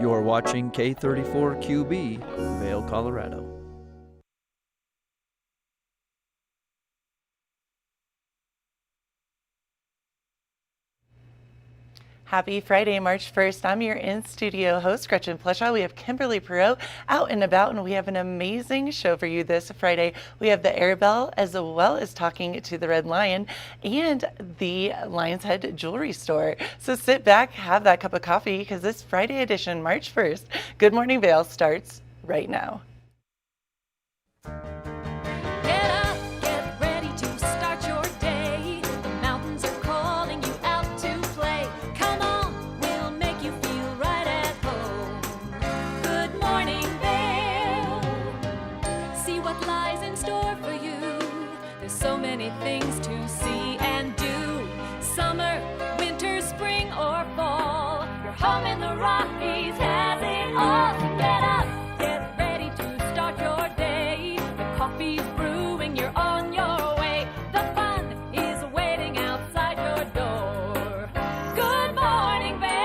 You're watching K34QB, Vail, Colorado. Happy Friday, March 1st. I'm your in-studio host, Gretchen Pleshaw. We have Kimberly Perot out and about, and we have an amazing show for you this Friday. We have the Air Bell, as well as talking to the Red Lion and the Lion's Head Jewelry Store. So sit back, have that cup of coffee, because this Friday edition, March 1st, Good Morning Vail starts right now. Things to see and do. Summer, winter, spring, or fall. Your home in the Rockies has it all. So get up, get ready to start your day. The coffee's brewing, you're on your way. The fun is waiting outside your door. Good morning, Vail.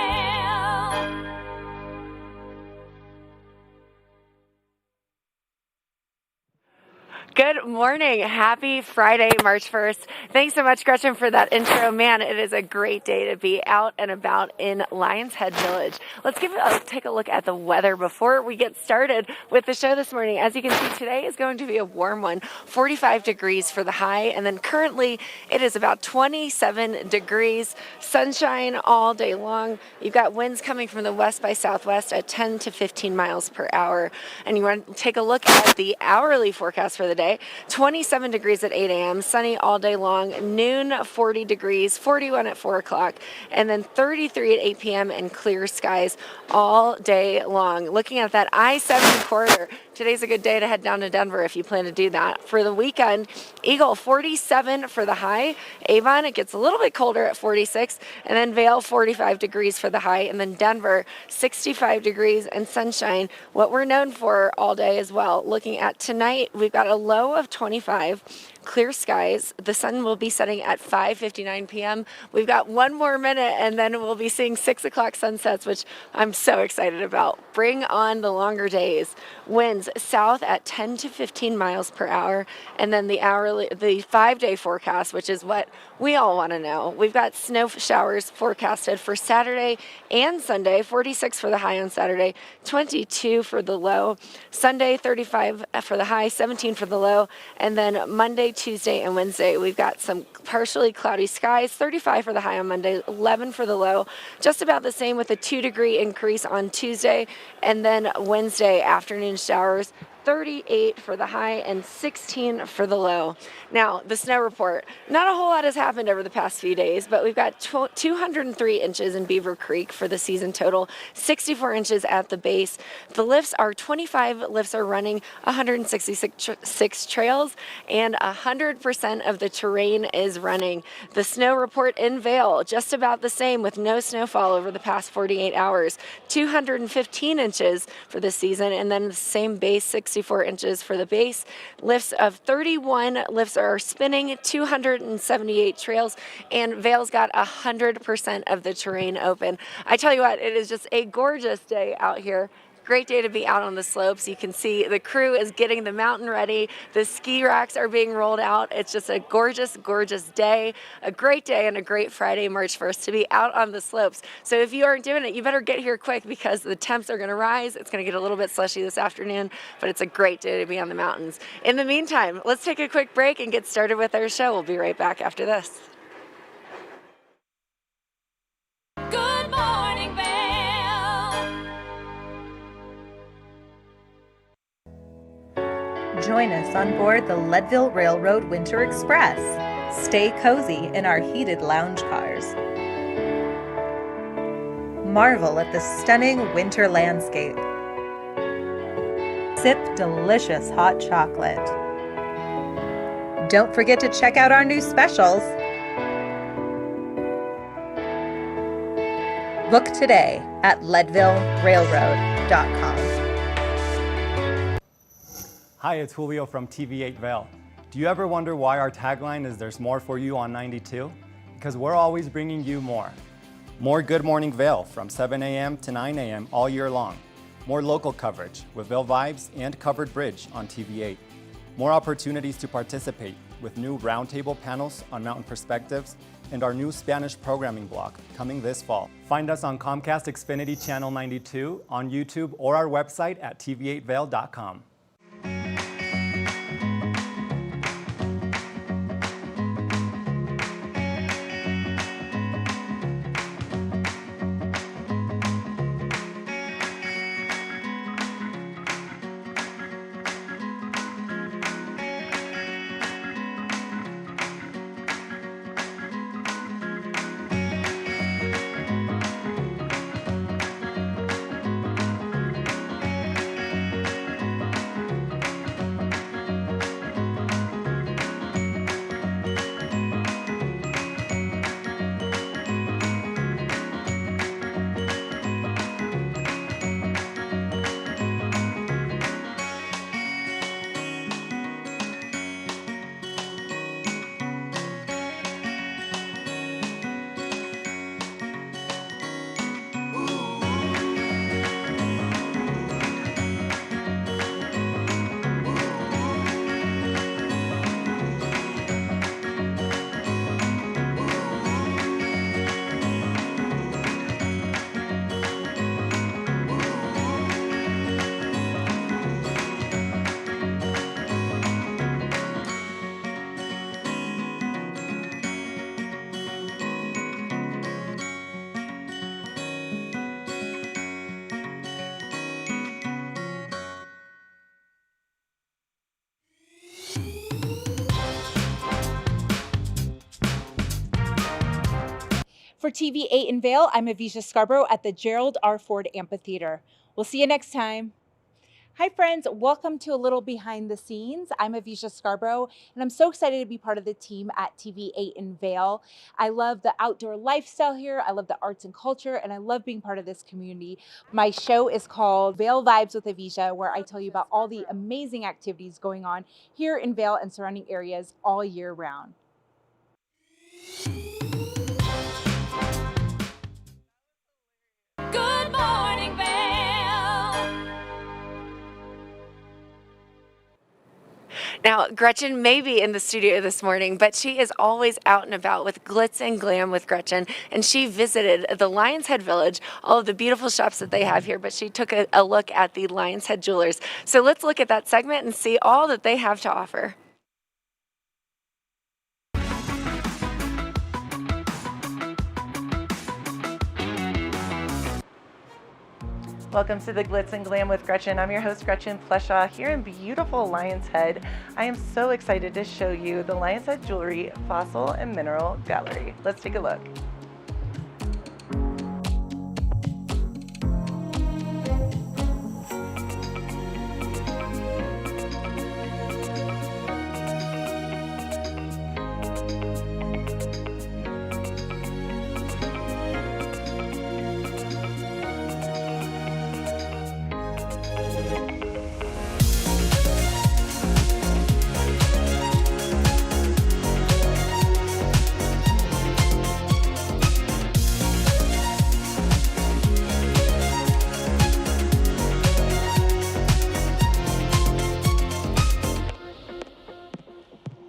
Good morning. Happy Friday, March 1st. Thanks so much, Gretchen, for that intro. Man, it is a great day to be out and about in Lion's Head Village. Let's take a look at the weather before we get started with the show this morning. As you can see, today is going to be a warm one, 45 degrees for the high, and then currently it is about 27 degrees, sunshine all day long. You've got winds coming from the west by southwest at 10 to 15 miles per hour. And you want to take a look at the hourly forecast for the day. 27 degrees at 8 a.m., sunny all day long, noon 40 degrees, 41 at 4 o'clock, and then 33 at 8 p.m. and clear skies all day long. Looking at that I-70 corridor, today's a good day to head down to Denver if you plan to do that. For the weekend, Eagle 47 for the high, Avon it gets a little bit colder at 46, and then Vail 45 degrees for the high, and then Denver 65 degrees and sunshine, what we're known for all day as well. Looking at tonight, we've got a low of 25, clear skies. The sun will be setting at 5:59 p.m. We've got one more minute and then we'll be seeing 6 o'clock sunsets, which I'm so excited about. Bring on the longer days. Winds south at 10 to 15 miles per hour, and then the 5-day forecast, which is what we all want to know. We've got snow showers forecasted for Saturday and Sunday, 46 for the high on Saturday, 22 for the low. Sunday, 35 for the high, 17 for the low, and then Monday, Tuesday, and Wednesday, we've got some partially cloudy skies, 35 for the high on Monday, 11 for the low, just about the same with a 2-degree increase on Tuesday, and then Wednesday, afternoon showers, 38 for the high and 16 for the low. Now, the snow report. Not a whole lot has happened over the past few days, but we've got 203 inches in Beaver Creek for the season total, 64 inches at the base. The lifts are 25 lifts are running, 166 trails, and 100% of the terrain is running. The snow report in Vail, just about the same with no snowfall over the past 48 hours, 215 inches for the season, and then the same base, 64 inches for the base. Lifts of 31 lifts are spinning, 278 trails, and Vail's got 100% of the terrain open. I tell you what, it is just a gorgeous day out here. Great day to be out on the slopes. You can see the crew is getting the mountain ready. The ski racks are being rolled out. It's just a gorgeous, gorgeous day, a great day and a great Friday, March 1st to be out on the slopes. So if you aren't doing it, you better get here quick because the temps are going to rise. It's going to get a little bit slushy this afternoon, but it's a great day to be on the mountains. In the meantime, let's take a quick break and get started with our show. We'll be right back after this. Good morning, Vail. Join us on board the Leadville Railroad Winter Express. Stay cozy in our heated lounge cars. Marvel at the stunning winter landscape. Sip delicious hot chocolate. Don't forget to check out our new specials. Book today at leadvillerailroad.com. Hi, it's Julio from TV8 Vail. Do you ever wonder why our tagline is "There's more for you on 92"? Because we're always bringing you more. More Good Morning Vail from 7 a.m. to 9 a.m. all year long. More local coverage with Vail Vibes and Covered Bridge on TV8. More opportunities to participate with new roundtable panels on mountain perspectives and our new Spanish programming block coming this fall. Find us on Comcast Xfinity Channel 92, on YouTube, or our website at tv8vail.com. For TV8 in Vail, I'm Avisha Scarborough at the Gerald R. Ford Amphitheater. We'll see you next time. Hi friends, welcome to a little behind the scenes. I'm Avisha Scarborough and I'm so excited to be part of the team at TV8 in Vail. I love the outdoor lifestyle here, I love the arts and culture, and I love being part of this community. My show is called Vail Vibes with Avisha, where I tell you about all the amazing activities going on here in Vail and surrounding areas all year round. Good morning, Vail. Now, Gretchen may be in the studio this morning, but she is always out and about with glitz and glam with Gretchen. And she visited the Lions Head Village, all of the beautiful shops that they have here, but she took a look at the Lions Head Jewelers. So let's look at that segment and see all that they have to offer. Welcome to the Glitz and Glam with Gretchen. I'm your host, Gretchen Pleshaw, here in beautiful Lion's Head. I am so excited to show you the Lion's Head Jewelry Fossil and Mineral Gallery. Let's take a look.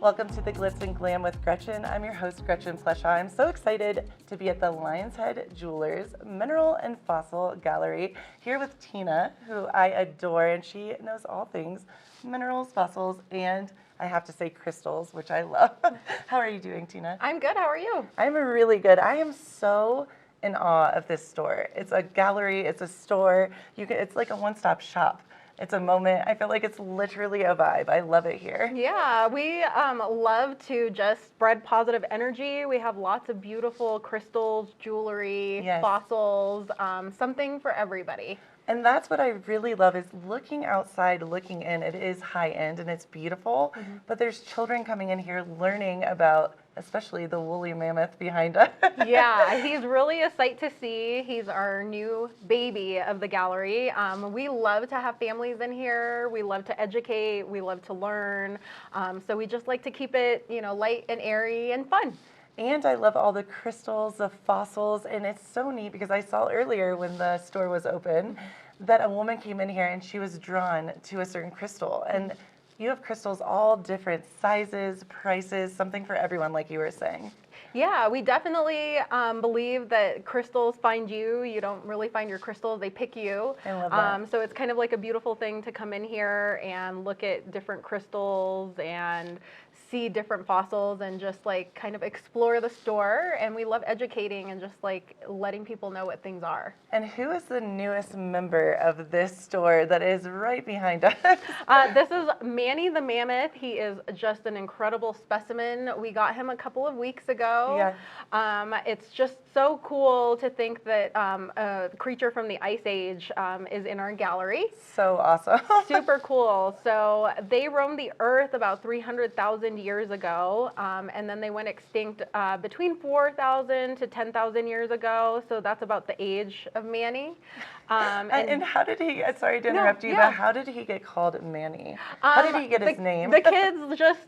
Welcome to the Glitz and Glam with Gretchen. I'm your host, Gretchen Pleshaw. I'm so excited to be at the Lion's Head Jewelers Mineral and Fossil Gallery here with Tina, who I adore, and she knows all things minerals, fossils, and I have to say crystals, which I love. How are you doing, Tina? I'm good. How are you? I'm really good. I am so in awe of this store. It's a gallery, it's a store. It's like a one-stop shop. It's a moment. I feel like it's literally a vibe. I love it here. Yeah, we love to just spread positive energy. We have lots of beautiful crystals, jewelry, Yes. fossils, something for everybody. And that's what I really love is looking outside, looking in. It is high end and it's beautiful, but there's children coming in here learning about, especially the woolly mammoth behind us. Yeah, he's really a sight to see. He's our new baby of the gallery. We love to have families in here. We love to educate. We love to learn. So we just like to keep it, light and airy and fun. And I love all the crystals, the fossils, and it's so neat because I saw earlier when the store was open that a woman came in here and she was drawn to a certain crystal. And you have crystals all different sizes, prices, something for everyone, like you were saying. Yeah, we definitely believe that crystals find you. You don't really find your crystals, they pick you. I love that. So it's kind of like a beautiful thing to come in here and look at different crystals and see different fossils and just like kind of explore the store. And we love educating and just like letting people know what things are. And who is the newest member of this store that is right behind us? This is Manny the Mammoth. He is just an incredible specimen. We got him a couple of weeks ago. Yeah. It's just so cool to think that a creature from the Ice Age is in our gallery. So awesome. Super cool. So they roamed the earth about 300,000 years ago, and then they went extinct between 4,000 to 10,000 years ago. So that's about the age of Manny. And how did he, sorry to interrupt you, yeah. but how did he get called Manny? How did he get his name? The kids just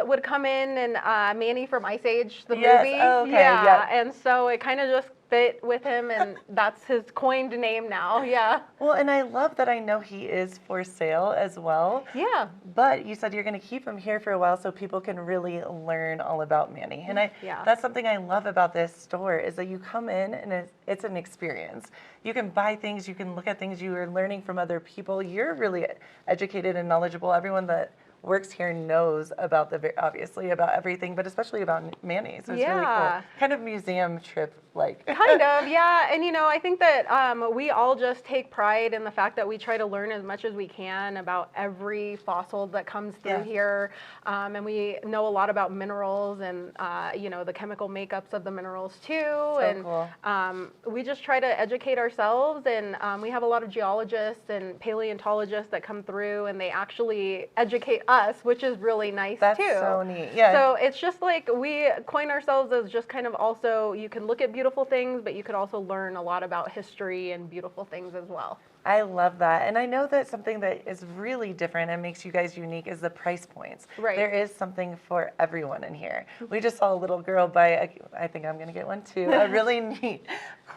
would come in and Manny from Ice Age, the Yes, movie. okay, yeah. yep. And so it kind of just fit with him, and that's his coined name now. Yeah. Well, and I love that I know he is for sale as well. Yeah. But you said you're going to keep him here for a while so people can really learn all about Manny. And Yeah. that's something I love about this store is that you come in and it's an experience. You can buy things, you can look at things, you are learning from other people. You're really educated and knowledgeable. Everyone that works here knows about obviously about everything, but especially about Manny. So it's really cool. Kind of museum trip like. Kind of, yeah. And you know, I think that we all just take pride in the fact that we try to learn as much as we can about every fossil that comes through here. And we know a lot about minerals and you know, the chemical makeups of the minerals too. So cool. We just try to educate ourselves, and we have a lot of geologists and paleontologists that come through, and they actually educate us, which is really nice too. That's so neat. Yeah. So it's just like we coin ourselves as just kind of also, you can look at beautiful things, but you could also learn a lot about history and beautiful things as well. I love that. And I know that something that is really different and makes you guys unique is the price points. Right. There is something for everyone in here. We just saw a little girl buy, I think I'm going to get one too, a really neat,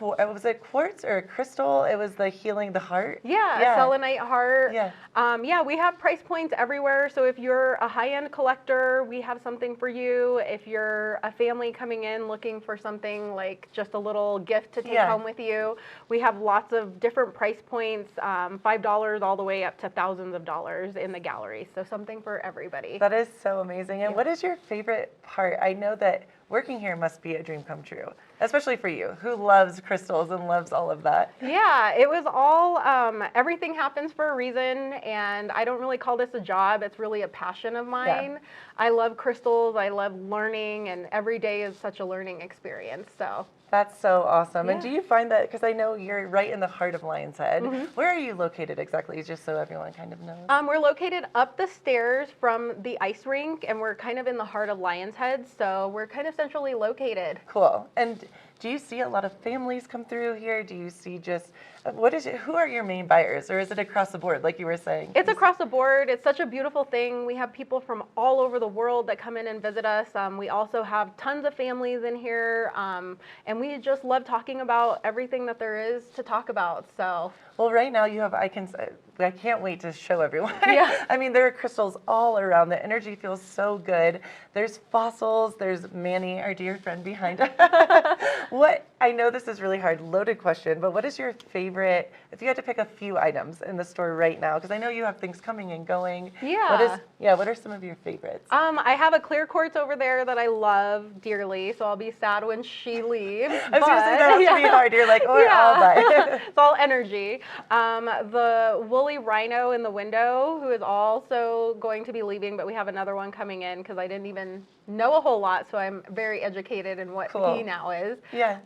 was it quartz or a crystal? It was the healing the heart. Yeah, selenite heart. Yeah. Yeah, we have price points everywhere. So if you're a high-end collector, we have something for you. If you're a family coming in looking for something like just a little gift to take home with you, we have lots of different price points. $5 all the way up to thousands of dollars in the gallery. So something for everybody. That is so amazing. And what is your favorite part? I know that working here must be a dream come true, especially for you, who loves crystals and loves all of that. Yeah, it was all, everything happens for a reason, and I don't really call this a job. It's really a passion of mine. Yeah. I love crystals. I love learning, and every day is such a learning experience. So. That's so awesome. Yeah. And do you find that, because I know you're right in the heart of Lion's Head, where are you located exactly, just so everyone kind of knows? We're located up the stairs from the ice rink, and we're kind of in the heart of Lion's Head, so we're kind of centrally located. Cool. And do you see a lot of families come through here? Do you see just, who are your main buyers, or is it across the board, like you were saying? It's across the board. It's such a beautiful thing. We have people from all over the world that come in and visit us. We also have tons of families in here, and we just love talking about everything that there is to talk about. So. Well, right now you have, I can't wait to show everyone. Yeah. I mean, there are crystals all around. The energy feels so good. There's fossils. There's Manny, our dear friend behind us. I know this is really hard, loaded question, but what is your favorite, if you had to pick a few items in the store right now, because I know you have things coming and going. Yeah. What are some of your favorites? I have a clear quartz over there that I love dearly, so I'll be sad when she leaves. I was going to say that has to be hard. You're like, I'll buy. It's all energy. The woolly rhino in the window, who is also going to be leaving, but we have another one coming in because I didn't even know a whole lot, so I'm very educated in what he now is. Yeah.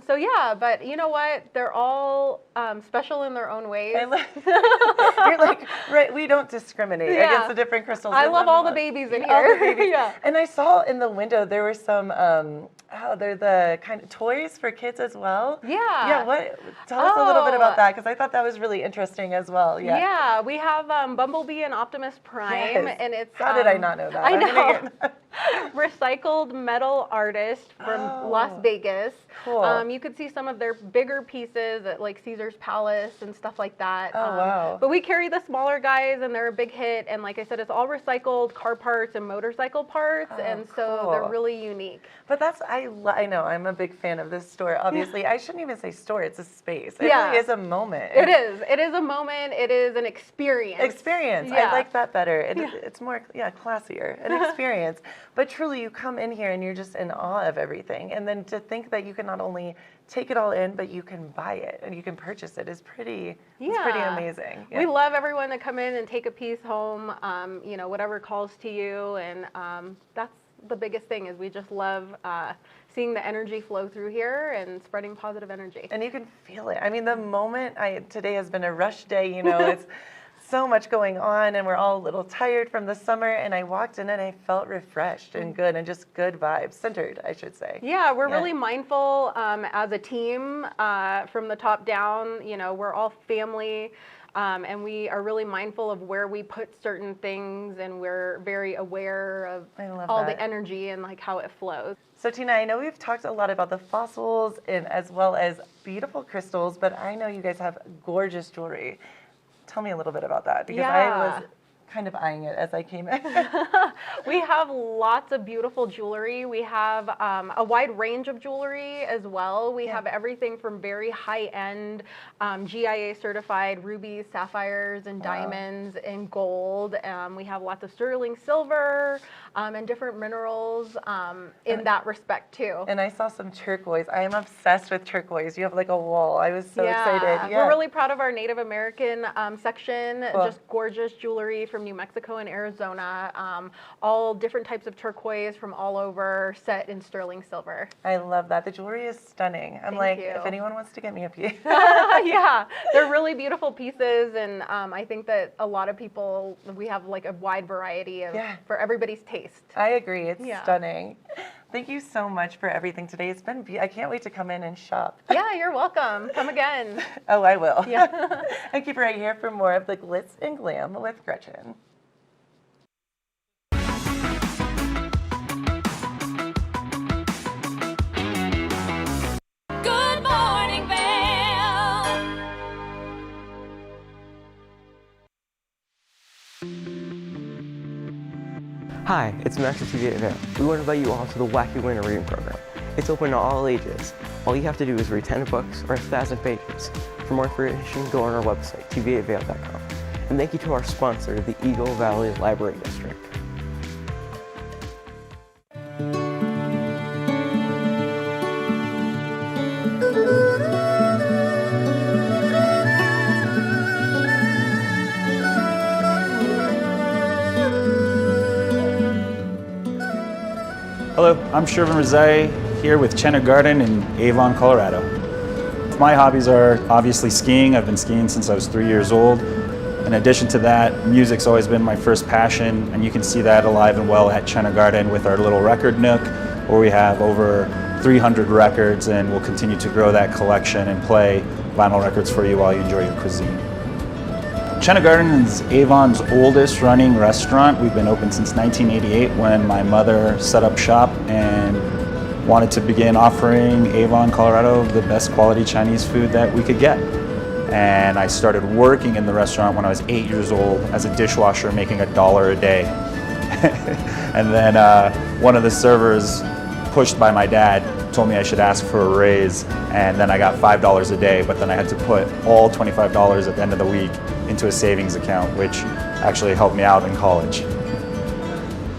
So yeah, but you know what? They're all special in their own ways. You're like, right, we don't discriminate against the different crystals. I love all the babies in here. All the babies. Yeah. And I saw in the window there were some, they're the kind of toys for kids as well. Yeah. Yeah, tell us a little bit about that, because I thought that was really interesting as well. Yeah. Yeah, we have Bumblebee and Optimus Prime, Yes. and it's. How did I not know that? I know. recycled metal artist from Las Vegas. Cool. You could see some of their bigger pieces at like Caesar's Palace and stuff like that. Oh, wow. But we carry the smaller guys, and they're a big hit. And like I said, it's all recycled car parts and motorcycle parts, and so cool. they're really unique. But that's, I know, I'm a big fan of this store. Obviously, I shouldn't even say store, it's a space. It Yeah. really is a moment. It is. It is a moment. It is an experience. Experience. Yeah. I like that better. It's more, classier. An experience. But truly, you come in here and you're just in awe of everything. And then to think that you can not only take it all in, but you can buy it and you can purchase it is pretty, it's pretty amazing. We love everyone to come in and take a piece home, you know, whatever calls to you. And that's the biggest thing, is we just love seeing the energy flow through here and spreading positive energy. And you can feel it. I mean, the moment today has been a rush day, you know, it's so much going on and we're all a little tired from the summer, and I walked in and I felt refreshed and good, and just good vibes, centered, I should say. Yeah, we're really mindful as a team from the top down. You know, we're all family. And we are really mindful of where we put certain things, and we're very aware of all the energy and like how it flows. So Tina, I know we've talked a lot about the fossils and as well as beautiful crystals, but I know you guys have gorgeous jewelry. Tell me a little bit about that, because I was kind of eyeing it as I came in. We have lots of beautiful jewelry. We have a wide range of jewelry as well. We have everything from very high-end GIA certified rubies, sapphires, and diamonds and gold. We have lots of sterling silver and different minerals in that respect too. And I saw some turquoise. I am obsessed with turquoise. You have like a wall. I was so excited. We're really proud of our Native American section. Just gorgeous jewelry from New Mexico and Arizona. All different types of turquoise from all over, set in sterling silver. I love that. The jewelry is stunning. I'm Thank you. if anyone wants to get me a piece. Yeah, they're really beautiful pieces, and I think that a lot of people, we have like a wide variety of for everybody's taste. I agree. It's stunning. Thank you so much for everything today. It's been, I can't wait to come in and shop. Yeah, you're welcome. Come again. Oh, I will. Yeah. And keep right here for more of the glitz and glam with Gretchen. Good morning, Vail. Hi, it's Max with TV at Vail. We want to invite you all to the Wacky Winter Reading Program. It's open to all ages. All you have to do is read 10 books or 1,000 pages. For more information, go on our website, tv8vail.com. And thank you to our sponsor, the Eagle Valley Library District. Hello, I'm Shervin Rezai here with Chenna Garden in Avon, Colorado. My hobbies are obviously skiing. I've been skiing since I was 3 years old. In addition to that, music's always been my first passion, and you can see that alive and well at Chenna Garden with our little record nook, where we have over 300 records, and we'll continue to grow that collection and play vinyl records for you while you enjoy your cuisine. Chenna Garden is Avon's oldest running restaurant. We've been open since 1988 when my mother set up shop and wanted to begin offering Avon, Colorado the best quality Chinese food that we could get. And I started working in the restaurant when I was 8 years old as a dishwasher, making $1 a day. And then one of the servers, pushed by my dad, told me I should ask for a raise, and then I got $5 a day, but then I had to put all $25 at the end of the week into a savings account, which actually helped me out in college.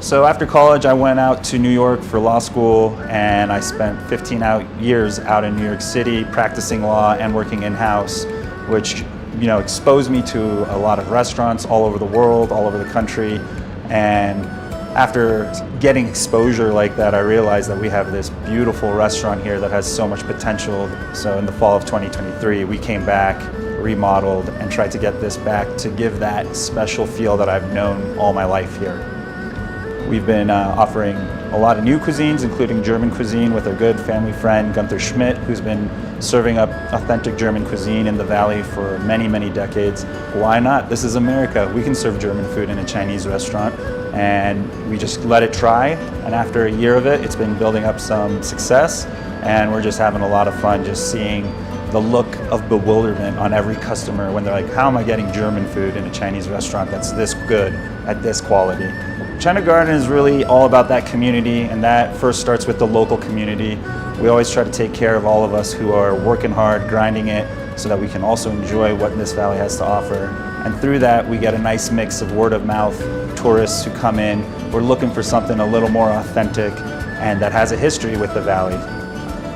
So after college, I went out to New York for law school, and I spent 15 years out in New York City practicing law and working in-house, which exposed me to a lot of restaurants all over the world, all over the country. And after getting exposure like that, I realized that we have this beautiful restaurant here that has so much potential. So in the fall of 2023, we came back, remodeled, and tried to get this back to give that special feel that I've known all my life here. We've been offering a lot of new cuisines, including German cuisine with our good family friend Gunther Schmidt, who's been serving up authentic German cuisine in the Valley for many, many decades. Why not? This is America. We can serve German food in a Chinese restaurant, and we just let it try. And after a year of it, it's been building up some success, and we're just having a lot of fun just seeing the look of bewilderment on every customer when they're like, how am I getting German food in a Chinese restaurant that's this good at this quality? China Garden is really all about that community, and that first starts with the local community. We always try to take care of all of us who are working hard, grinding it, so that we can also enjoy what this valley has to offer. And through that, we get a nice mix of word of mouth, tourists who come in. We're looking for something a little more authentic and that has a history with the valley.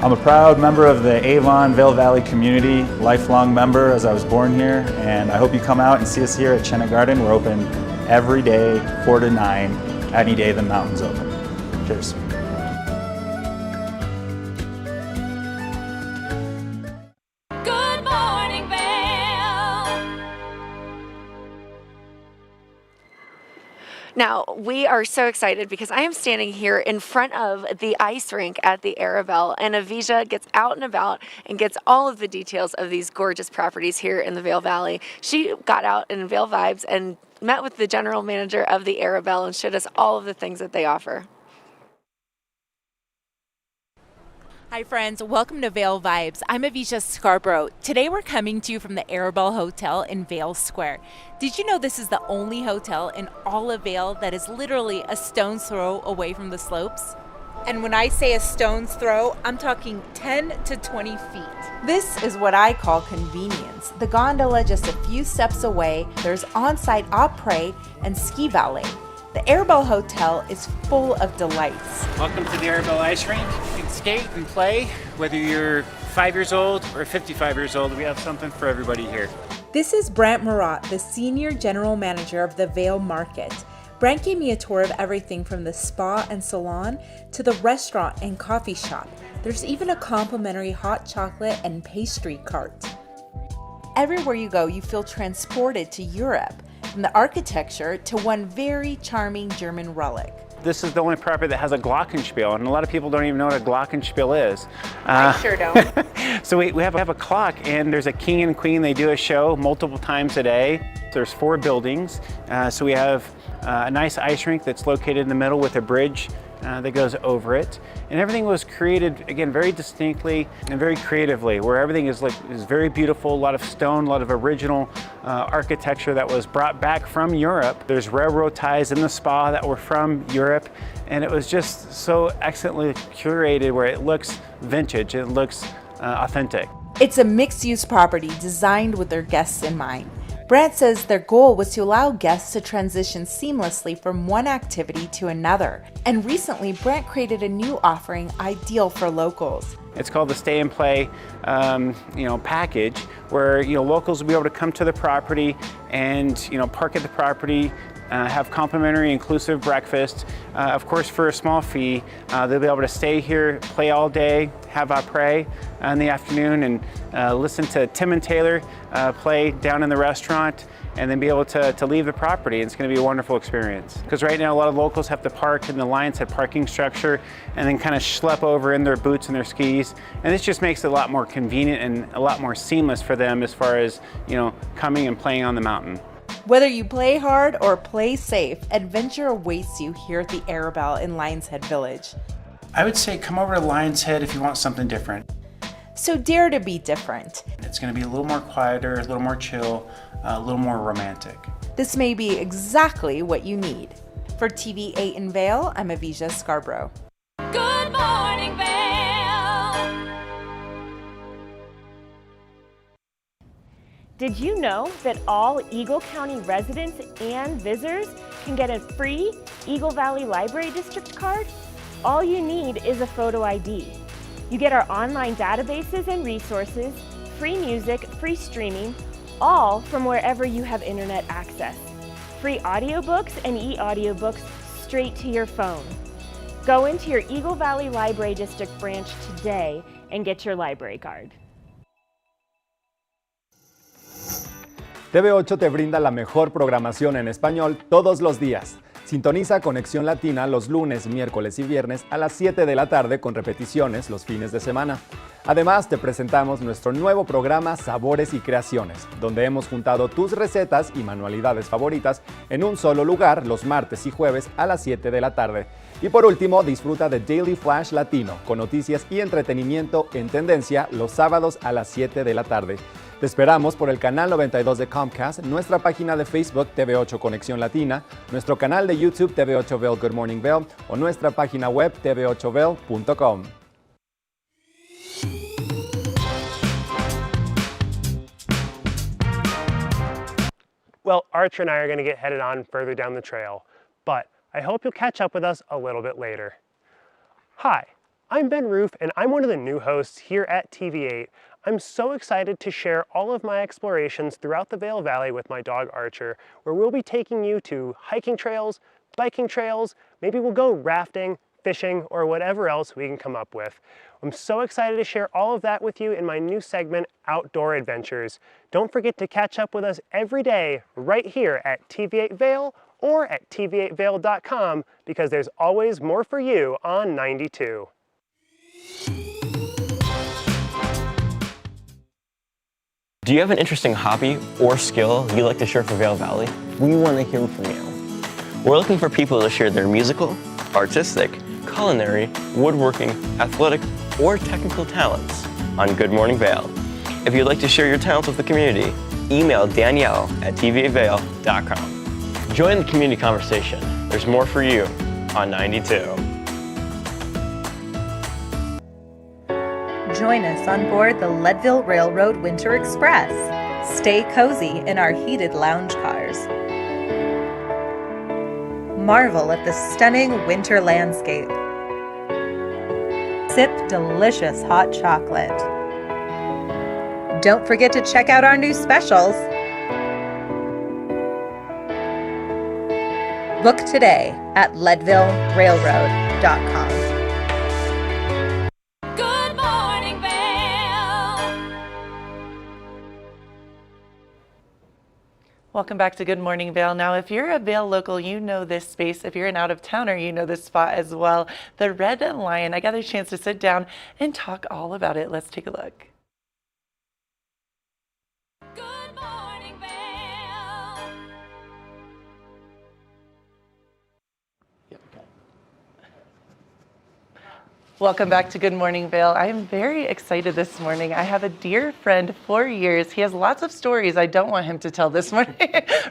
I'm a proud member of the Avon Vail Valley community, lifelong member as I was born here, and I hope you come out and see us here at China Garden. We're open every day, 4 to 9, any day the mountain's open. Cheers. Good morning, Vail. Now, we are so excited because I am standing here in front of the ice rink at the Arabelle, and Avija gets out and about and gets all of the details of these gorgeous properties here in the Vail Valley. She got out in Vail Vibes and met with the general manager of the Arabelle and showed us all of the things that they offer. Hi friends, welcome to Vail Vibes. I'm Avija Scarborough. Today we're coming to you from the Arabelle Hotel in Vail Square. Did you know this is the only hotel in all of Vail that is literally a stone's throw away from the slopes? And when I say a stone's throw, I'm talking 10 to 20 feet. This is what I call convenience. The gondola just a few steps away, there's on-site après and ski valet. The Arabelle Hotel is full of delights. Welcome to the Arabelle Ice Rink. You can skate and play, whether you're 5 years old or 55 years old. We have something for everybody here. This is Brant Marat, the Senior General Manager of the Vail Market. Brant gave me a tour of everything from the spa and salon to the restaurant and coffee shop. There's even a complimentary hot chocolate and pastry cart. Everywhere you go, you feel transported to Europe, from the architecture to one very charming German relic. This is the only property that has a glockenspiel, and a lot of people don't even know what a glockenspiel is. I sure don't. So we have a clock, and there's a king and queen. They do a show multiple times a day. There's 4 buildings. So we have a nice ice rink that's located in the middle with a bridge that goes over it. And everything was created, again, very distinctly and very creatively, where everything is very beautiful, a lot of stone, a lot of original architecture that was brought back from Europe. There's railroad ties in the spa that were from Europe, and it was just so excellently curated where it looks vintage, it looks authentic. It's a mixed-use property designed with their guests in mind. Brant says their goal was to allow guests to transition seamlessly from one activity to another. And recently, Brant created a new offering ideal for locals. It's called the Stay and Play package, where locals will be able to come to the property and park at the property, have complimentary inclusive breakfast. Of course, for a small fee, they'll be able to stay here, play all day, have après in the afternoon, and listen to Tim and Taylor play down in the restaurant, and then be able to leave the property. It's going to be a wonderful experience. Because right now a lot of locals have to park in the Lions Head parking structure and then kind of schlep over in their boots and their skis. And this just makes it a lot more convenient and a lot more seamless for them as far as coming and playing on the mountain. Whether you play hard or play safe, adventure awaits you here at the Arabelle in Lions Head Village. I would say come over to Lions Head if you want something different. So dare to be different. It's going to be a little more quieter, a little more chill, a little more romantic. This may be exactly what you need. For TV8 in Vail, I'm Avija Scarborough. Good morning, Vail. Did you know that all Eagle County residents and visitors can get a free Eagle Valley Library District card? All you need is a photo ID. You get our online databases and resources, free music, free streaming, all from wherever you have internet access. Free audiobooks and e-audiobooks straight to your phone. Go into your Eagle Valley Library District branch today and get your library card. TV8 te brinda la mejor programación en español todos los días. Sintoniza Conexión Latina los lunes, miércoles y viernes a las 7 de la tarde con repeticiones los fines de semana. Además, te presentamos nuestro nuevo programa Sabores y Creaciones, donde hemos juntado tus recetas y manualidades favoritas en un solo lugar los martes y jueves a las 7 de la tarde. Y por último, disfruta de Daily Flash Latino, con noticias y entretenimiento en tendencia los sábados a las 7 de la tarde. Te esperamos por el canal 92 de Comcast, nuestra página de Facebook TV8 Conexión Latina, nuestro canal de YouTube TV8 Vail Good Morning Vail o nuestra página web tv8vail.com. Well, Archer and I are going to get headed on further down the trail, but I hope you'll catch up with us a little bit later. Hi, I'm Ben Roof, and I'm one of the new hosts here at TV8. I'm so excited to share all of my explorations throughout the Vail Valley with my dog Archer, where we'll be taking you to hiking trails, biking trails, maybe we'll go rafting, fishing, or whatever else we can come up with. I'm so excited to share all of that with you in my new segment, Outdoor Adventures. Don't forget to catch up with us every day right here at TV8 Vail or at tv8vail.com, because there's always more for you on 92. Do you have an interesting hobby or skill you'd like to share for Vail Valley? We want to hear from you. We're looking for people to share their musical, artistic, culinary, woodworking, athletic, or technical talents on Good Morning Vail. If you'd like to share your talents with the community, email Danielle at tv8vail.com. Join the community conversation. There's more for you on 92. Join us on board the Leadville Railroad Winter Express. Stay cozy in our heated lounge cars. Marvel at the stunning winter landscape. Sip delicious hot chocolate. Don't forget to check out our new specials. Book today at leadvillerailroad.com. Good morning, Vail. Welcome back to Good Morning Vail. Now, if you're a Vail local, you know this space. If you're an out-of-towner, you know this spot as well. The Red Lion. I got a chance to sit down and talk all about it. Let's take a look. Good morning, Vail. Welcome back to Good Morning Vail. I am very excited this morning. I have a dear friend for years. He has lots of stories I don't want him to tell this morning.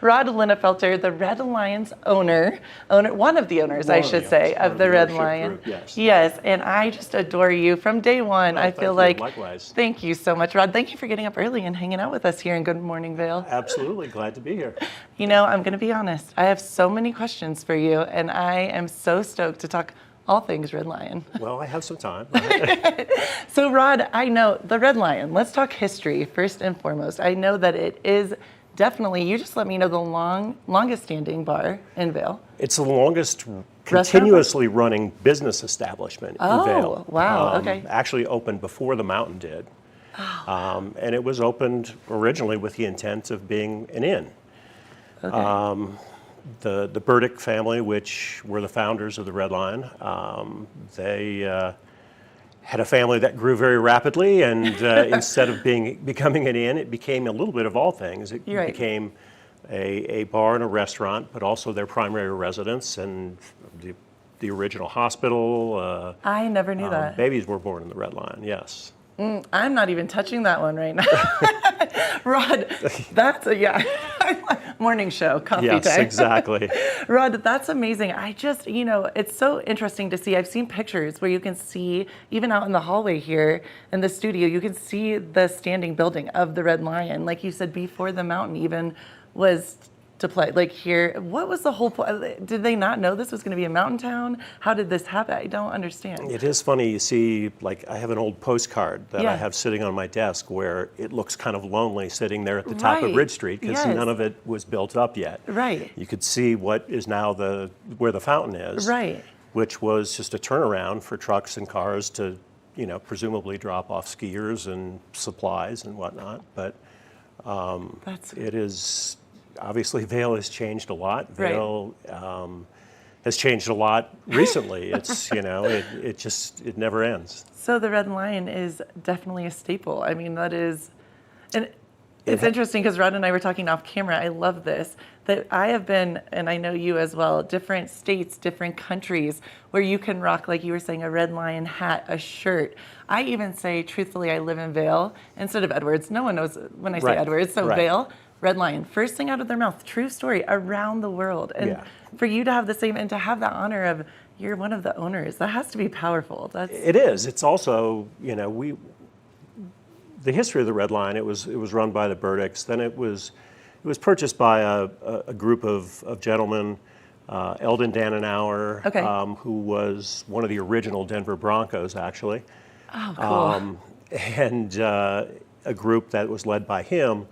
Rod Linnefelter, the Red Lion's owner, one of the owners, I should say, of the Red Lion. Yes, and I just adore you from day one. I feel like, likewise. Thank you so much, Rod. Thank you for getting up early and hanging out with us here in Good Morning Vail. Absolutely, glad to be here. You know, I'm going to be honest. I have so many questions for you, and I am so stoked to talk all things Red Lion. Well, I have some time. So Rod, I know the Red Lion. Let's talk history first and foremost. I know that it is definitely, you just let me know, the longest standing bar in Vail. It's the longest continuously running business establishment in Vail. Oh, wow, okay. Actually opened before the mountain did. Oh. And it was opened originally with the intent of being an inn. Okay. The Burdick family, which were the founders of the Red Lion, they had a family that grew very rapidly, and instead of becoming an inn, it became a little bit of all things. It became a bar and a restaurant, but also their primary residence and the original hospital. I never knew that. Babies were born in the Red Lion, yes. I'm not even touching that one right now. Rod, that's morning show, coffee time. Yes, exactly. Rod, that's amazing. I just, it's so interesting to see. I've seen pictures where you can see, even out in the hallway here in the studio, you can see the standing building of the Red Lion. Like you said, before the mountain even was to play. Like here, what was the whole point? Did they not know this was going to be a mountain town? How did this happen? I don't understand. It is funny, you see, like I have an old postcard that I have sitting on my desk where it looks kind of lonely sitting there at the top of Bridge Street because none of it was built up yet. Right. You could see what is now where the fountain is. Right. Which was just a turnaround for trucks and cars to, presumably drop off skiers and supplies and whatnot. But it is, obviously Vail has changed a lot. Vail has changed a lot recently. It's, it never ends. So the Red Lion is definitely a staple. I mean, that is, and it's interesting because Rod and I were talking off camera. I love this, that I have been, and I know you as well, different states, different countries where you can rock, like you were saying, a Red Lion hat, a shirt. I even say, truthfully, I live in Vail instead of Edwards. No one knows when I say Edwards, so Vail, Red Lion, first thing out of their mouth, true story, around the world. And for you to have the same, and to have that honor of, you're one of the owners, that has to be powerful. It is. It's also, the history of the Red Lion, it was run by the Burdicks. Then it was purchased by a group of gentlemen, Eldon Danenauer, who was one of the original Denver Broncos, actually. Oh, cool. And a group that was led by him.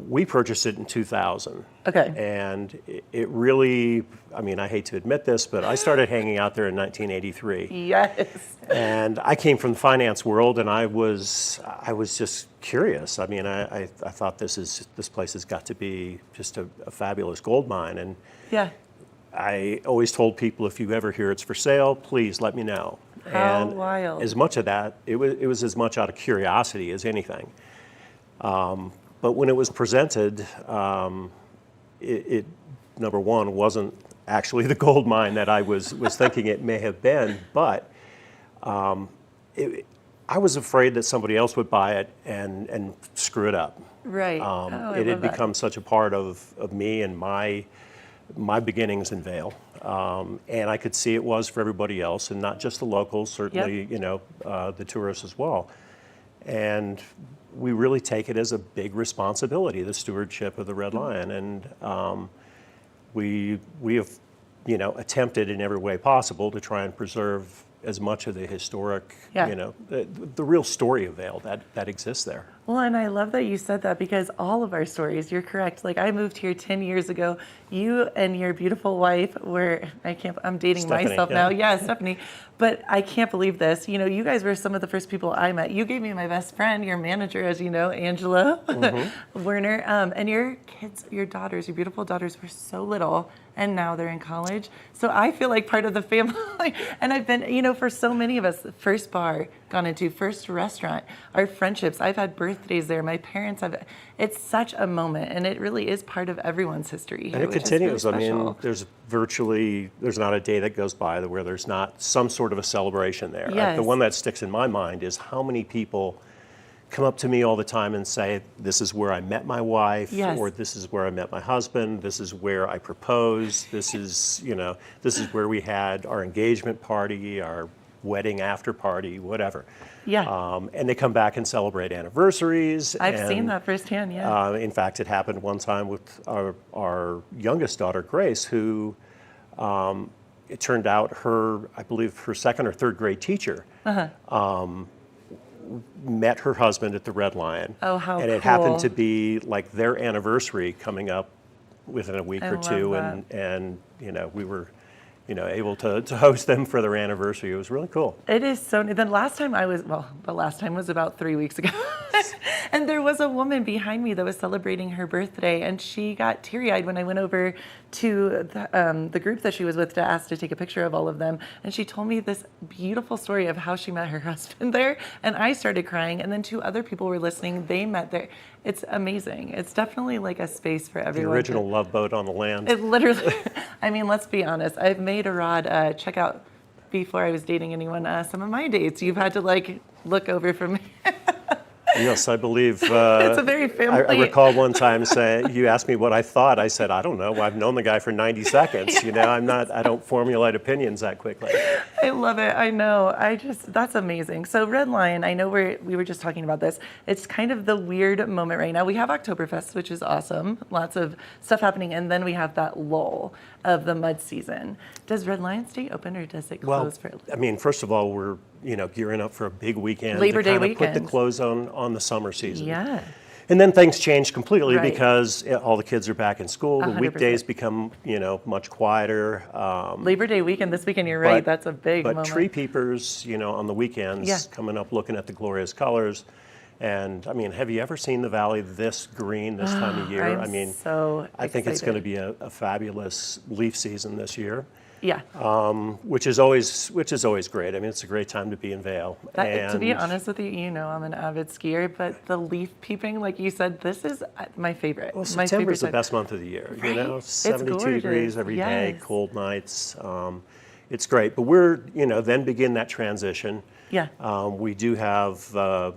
We purchased it in 2000. Okay. And it really, I mean, I hate to admit this, but I started hanging out there in 1983. Yes. And I came from the finance world, and I was just curious. I mean, I thought this place has got to be just a fabulous gold mine. And I always told people, if you ever hear it's for sale, please let me know. How wild. As much of that, it was as much out of curiosity as anything. But when it was presented, it number one wasn't actually the gold mine that I was thinking it may have been, but I was afraid that somebody else would buy it and screw it up. Right. It had become such a part of me and my beginnings in Vail, and I could see it was for everybody else, and not just the locals. Certainly, the tourists as well. And we really take it as a big responsibility, the stewardship of the Red Lion, and we have, attempted in every way possible to try and preserve as much of the historic, the real story of Vail that exists there. Well, and I love that you said that, because all of our stories, you're correct. Like, I moved here 10 years ago. You and your beautiful wife I'm dating Stephanie, myself now. Yeah, Stephanie. But I can't believe this. You guys were some of the first people I met. You gave me my best friend, your manager, as you know, Angela Werner. And your kids, your daughters, your beautiful daughters were so little, and now they're in college. So I feel like part of the family. And I've been, for so many of us, first bar gone into, first restaurant, our friendships. I've had birthdays there. My parents have. It's such a moment, and it really is part of everyone's history. And it continues. Really, I mean, there's not a day that goes by where there's not some sort of a celebration there. Yes. The one that sticks in my mind is how many people come up to me all the time and say, this is where I met my wife, or this is where I met my husband, this is where I proposed, this is where we had our engagement party, our wedding after party, whatever. Yeah. And they come back and celebrate anniversaries. I've seen that firsthand, yeah. In fact, it happened one time with our youngest daughter, Grace, who it turned out I believe her second or third grade teacher met her husband at the Red Lion. Oh, how cool. And it happened to be like their anniversary coming up within a week or two. And we were able to host them for their anniversary. It was really cool. It is so neat. The last time was about 3 weeks ago. And there was a woman behind me that was celebrating her birthday, and she got teary-eyed when I went over to the group that she was with to ask to take a picture of all of them. And she told me this beautiful story of how she met her husband there, and I started crying, and then 2 other people were listening. They met there. It's amazing. It's definitely like a space for everyone. The original Love Boat on the land. It literally, I mean, let's be honest. I've made a Rod check out, before I was dating anyone, some of my dates. You've had to look over for me. Yes, I believe. It's a very family. I recall one time saying, you asked me what I thought. I said, I don't know. I've known the guy for 90 seconds. I don't formulate opinions that quickly. I love it. I know. That's amazing. So Red Lion, I know we were just talking about this. It's kind of the weird moment right now. We have Oktoberfest, which is awesome. Lots of stuff happening. And then we have that lull of the mud season. Does Red Lion stay open, or does it close for a little? I mean, first of all, we're gearing up for a big weekend. Labor Day to weekend. Put the close on the summer season. Yeah. And then things change completely, Right. because all the kids are back in school. The 100%. weekdays become, much quieter. Labor Day weekend this weekend, you're right. That's a big moment. But tree peepers, on the weekends, coming up looking at the glorious colors. And I mean, have you ever seen the valley this green this time of year? I mean, so I think it's going to excited. be a fabulous leaf season this year. Yeah. Which is always great. I mean, it's a great time to be in Vail. To be honest with you, you know I'm an avid skier, but the leaf peeping, like you said, this is my favorite. Well, my September is the time. best month of the year. Right? You know, 72 gorgeous. degrees every day, Yes. cold nights. It's great. But we're, then begin that transition. Yeah. We do have, a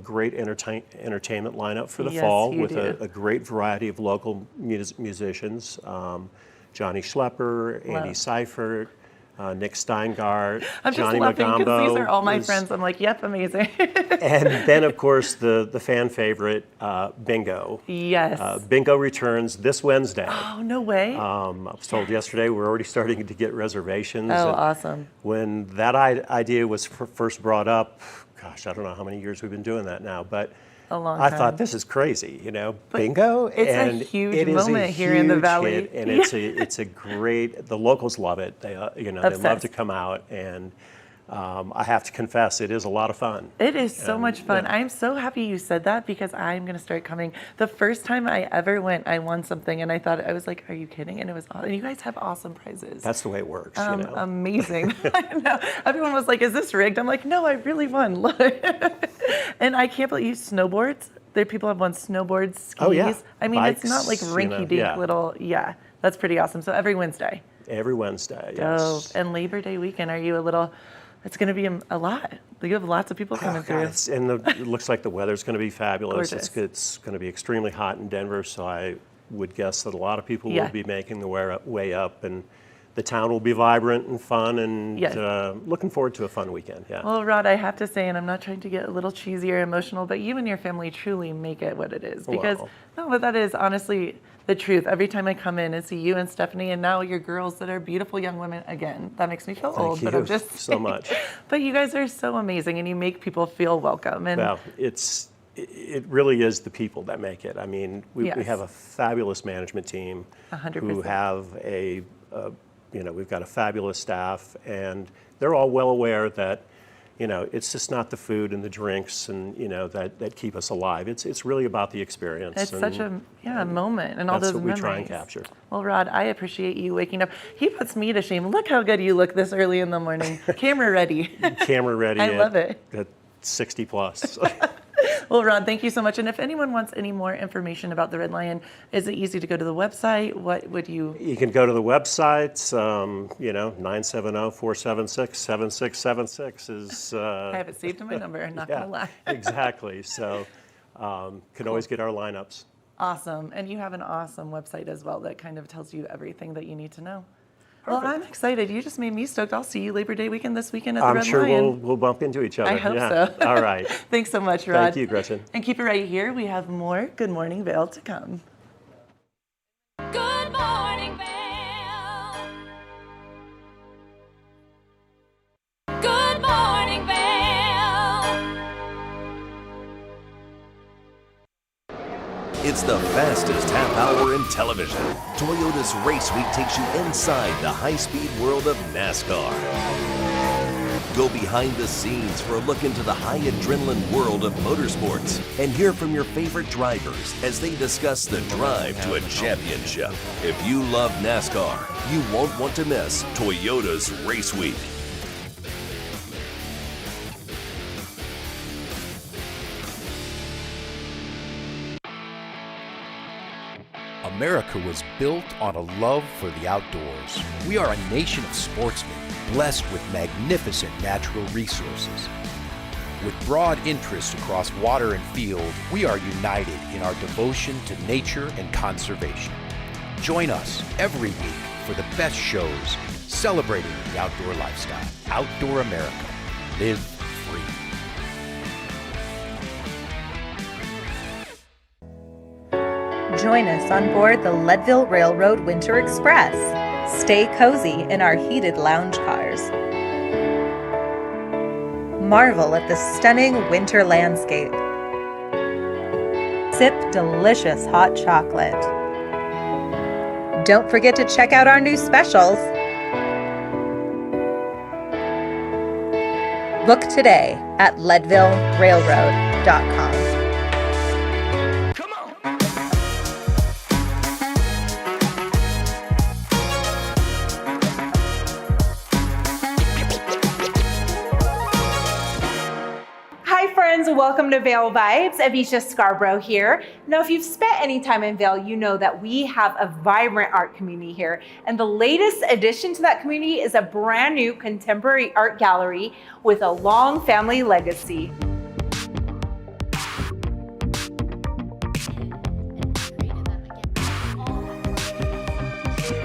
great entertainment lineup for the Yes, fall you with do. a great variety of local musicians. Johnny Schlepper, Andy Seifert, Nick Steingart, I'm just Johnny laughing because Magambo. these are all my friends. I'm like, yep, amazing. And then, of course, the fan favorite, Bingo. Yes. Bingo returns this Wednesday. Oh, no way. I was told yesterday we're already starting to get reservations. Oh, And awesome. when that idea was first brought up, gosh, I don't know how many years we've been doing that now, but A long I time. thought this is crazy, Bingo. it's a and huge it is moment a here in the huge valley. hit, and it's a great. The locals love it. They they love Obsessed. to come out, and I have to confess, it is a lot of fun. It is so much fun. yeah. I'm so happy you said that because I'm going to start coming. The first time I ever went, I won something, and I was like, are you kidding? And it was awesome. And you guys have awesome prizes. That's the way it works. Amazing. I know. Everyone was like, is this rigged? I'm like, no, I really won. Look. And I can't believe you snowboards. There people have won snowboards, skis. Oh, yeah. I mean, it's not like Bikes, rinky-dink yeah. little, that's pretty awesome. So every Wednesday. Every Wednesday, Oh, yes. and Labor Day weekend, are you a little, it's going to be a lot. You have lots of people coming through. It looks like the weather's going to be fabulous. Gorgeous. It's going to be extremely hot in Denver, so I would guess that a lot of people Yeah. will be making the way up, and the town will be vibrant and fun, and Yeah. looking forward to a fun weekend. Yeah. Well, Rod, I have to say, and I'm not trying to get a little cheesy or emotional, but you and your family truly make it what it is. Because, but that is honestly the truth. Every time I come in and see you and Stephanie, and now your girls that are beautiful young women, again, that makes me feel Thank old, you but I'm just so much. But you guys are so amazing, and you make people feel welcome. And Well, it really is the people that make it. I mean, we Yes. have a fabulous management team 100%. who have we've got a fabulous staff, and they're all well aware that, it's just not the food and the drinks and, that keep us alive. It's really about the experience. it's such a moment and all that's those what we memories. try and capture. Well, Rod, I appreciate you waking up. He puts me to shame. Look how good you look this early in the morning. Camera ready. Camera ready. I love it. At 60 plus. Well, Rod, thank you so much. And if anyone wants any more information about the Red Lion, is it easy to go to the website? What would you? You can go to the website, 970-476-7676 is... I have it saved in my number, I'm not going to lie. Exactly. So can always get our lineups. Awesome. And you have an awesome website as well that kind of tells you everything that you need to know. Well, I'm excited. You just made me stoked. I'll see you Labor Day weekend this weekend at the I'm Red sure Lion. we'll bump into each other. I hope yeah. so. All right. Thanks so much, Rod. Thank you, Gretchen. And keep it right here. We have more Good Morning Vail to come. Good morning, Vail. Good morning, Vail. It's the fastest half hour in television. Toyota's Race Week takes you inside the high-speed world of NASCAR. Go behind the scenes for a look into the high adrenaline world of motorsports and hear from your favorite drivers as they discuss the drive to a championship. If you love NASCAR, you won't want to miss Toyota's Race Week. America was built on a love for the outdoors. We are a nation of sportsmen, blessed with magnificent natural resources. With broad interests across water and field, we are united in our devotion to nature and conservation. Join us every week for the best shows celebrating the outdoor lifestyle. Outdoor America. Live free. Join us on board the Leadville Railroad Winter Express. Stay cozy in our heated lounge cars. Marvel at the stunning winter landscape. Sip delicious hot chocolate. Don't forget to check out our new specials. Book today at Leadville Railroad. vailcarlorado.com. Hi friends, welcome to Vail Vibes. Avisha Scarborough here. Now if you've spent any time in Vail, you know that we have a vibrant art community here. And the latest addition to that community is a brand new contemporary art gallery with a long family legacy.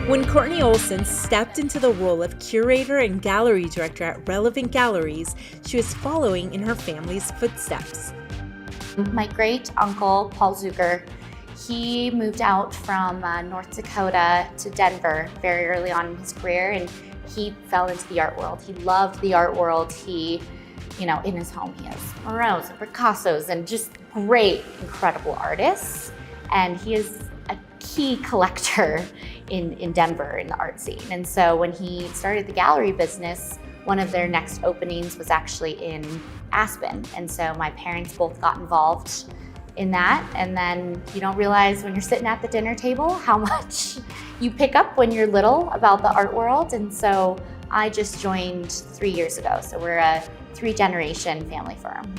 When Courtney Olson stepped into the role of curator and gallery director at Relevant Galleries, she was following in her family's footsteps. My great uncle, Paul Zucker, he moved out from North Dakota to Denver very early on in his career, and he fell into the art world. He loved the art world. He, in his home, he has Moreaus and Picassos and just great, incredible artists. And he is a key collector in Denver in the art scene. And so when he started the gallery business, one of their next openings was actually in Aspen. And so my parents both got involved in that. And then you don't realize when you're sitting at the dinner table how much you pick up when you're little about the art world. And so I just joined 3 years ago. So we're a 3-generation family firm.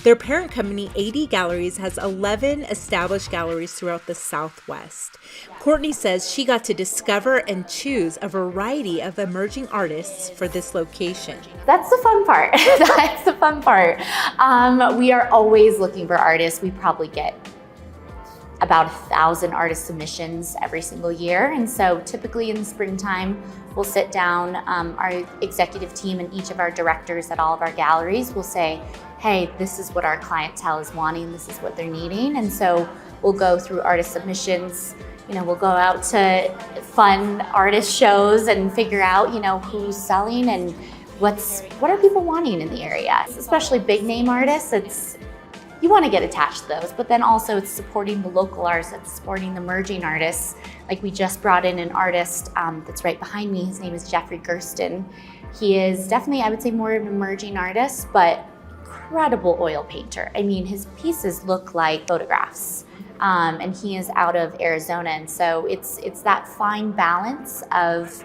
Their parent company, AD Galleries, has 11 established galleries throughout the Southwest. Courtney says she got to discover and choose a variety of emerging artists for this location. That's the fun part. That's the fun part. We are always looking for artists. We probably get about 1,000 artist submissions every single year. And so typically in the springtime, we'll sit down, our executive team and each of our directors at all of our galleries will say, hey, this is what our clientele is wanting, this is what they're needing. And so we'll go through artist submissions, we'll go out to fun artist shows and figure out, who's selling and what are people wanting in the area. Especially big name artists, you want to get attached to those, but then also it's supporting the local artists, it's supporting the emerging artists. Like we just brought in an artist that's right behind me. His name is Jeffrey Gersten. He is definitely, I would say, more of an emerging artist, but incredible oil painter. I mean, his pieces look like photographs. And he is out of Arizona. And so it's that fine balance of